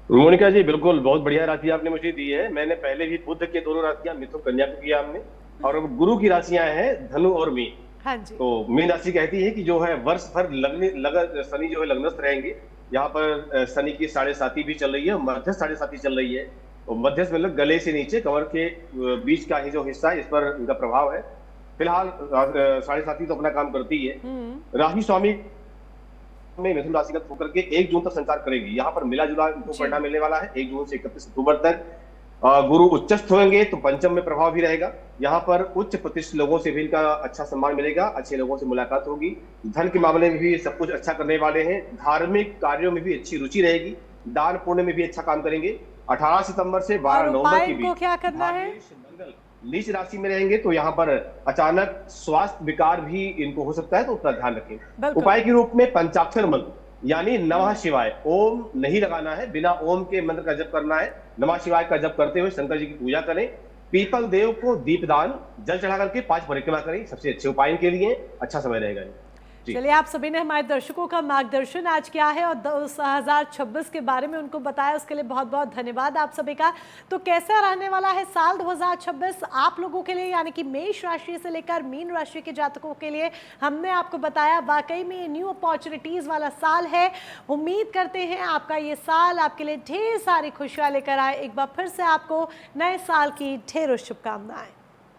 मोनिका जी बिल्कुल बहुत बढ़िया राशि आपने मुझे दी है। मैंने पहले भी बुध के दोनों राशियां मिथुन कन्या को किया हमने, और अब गुरु की राशियां हैं धनु और मीन। हाँ जी। तो मीन राशि कहती है कि जो है वर्ष भर शनि जो है लग्नस्थ रहेंगे। यहाँ पर शनि की 7.5 भी चल रही है, मध्यस्थ 7.5 चल रही है। तो मध्यस्थ मतलब गले से नीचे कमर के बीच का ही जो हिस्सा है, इस पर इनका प्रभाव है। फिलहाल 7.5 तो अपना काम करती है। राशि स्वामी में मिथुन राशि का होकर के 1 जून तक संचार करेगी। यहाँ पर मिला जुला इनको परिणाम मिलने वाला है 1 जून से 31 अक्टूबर तक। गुरु उच्चस्थ होंगे तो पंचम में प्रभाव भी रहेगा। यहाँ पर उच्च प्रतिष्ठित लोगों से भी इनका अच्छा सम्मान मिलेगा, अच्छे लोगों से मुलाकात होगी। धन के मामले में भी सब कुछ अच्छा करने वाले हैं। धार्मिक कार्यों में भी अच्छी रुचि रहेगी, दान पुण्य में भी अच्छा काम करेंगे। 18 सितंबर से 12 नवंबर के बीच क्या करना है? मंगल नीच राशि में रहेंगे, तो यहाँ पर अचानक स्वास्थ्य विकार भी इनको हो सकता है, तो उसका ध्यान रखें। उपाय के रूप में पंचाक्षर मंत्र यानी नमः शिवाय, ओम नहीं लगाना है, बिना ओम के मंत्र का जप करना है। नमः शिवाय का जप करते हुए शंकर जी की पूजा करें। पीपल देव को दीपदान जल चढ़ा करके 5 परिक्रमा करें, सबसे अच्छे उपाय के लिए अच्छा समय रहेगा। चलिए, आप सभी ने हमारे दर्शकों का मार्गदर्शन आज किया है और 2026 के बारे में उनको बताया, उसके लिए बहुत बहुत धन्यवाद आप सभी का। तो कैसा रहने वाला है साल 2026 आप लोगों के लिए, यानी कि मेष राशि से लेकर मीन राशि के जातकों के लिए हमने आपको बताया। वाकई में ये न्यू अपॉर्चुनिटीज वाला साल है। उम्मीद करते हैं आपका ये साल आपके लिए ढेर सारी खुशियां लेकर आए। एक बार फिर से आपको नए साल की ढेरों शुभकामनाएं।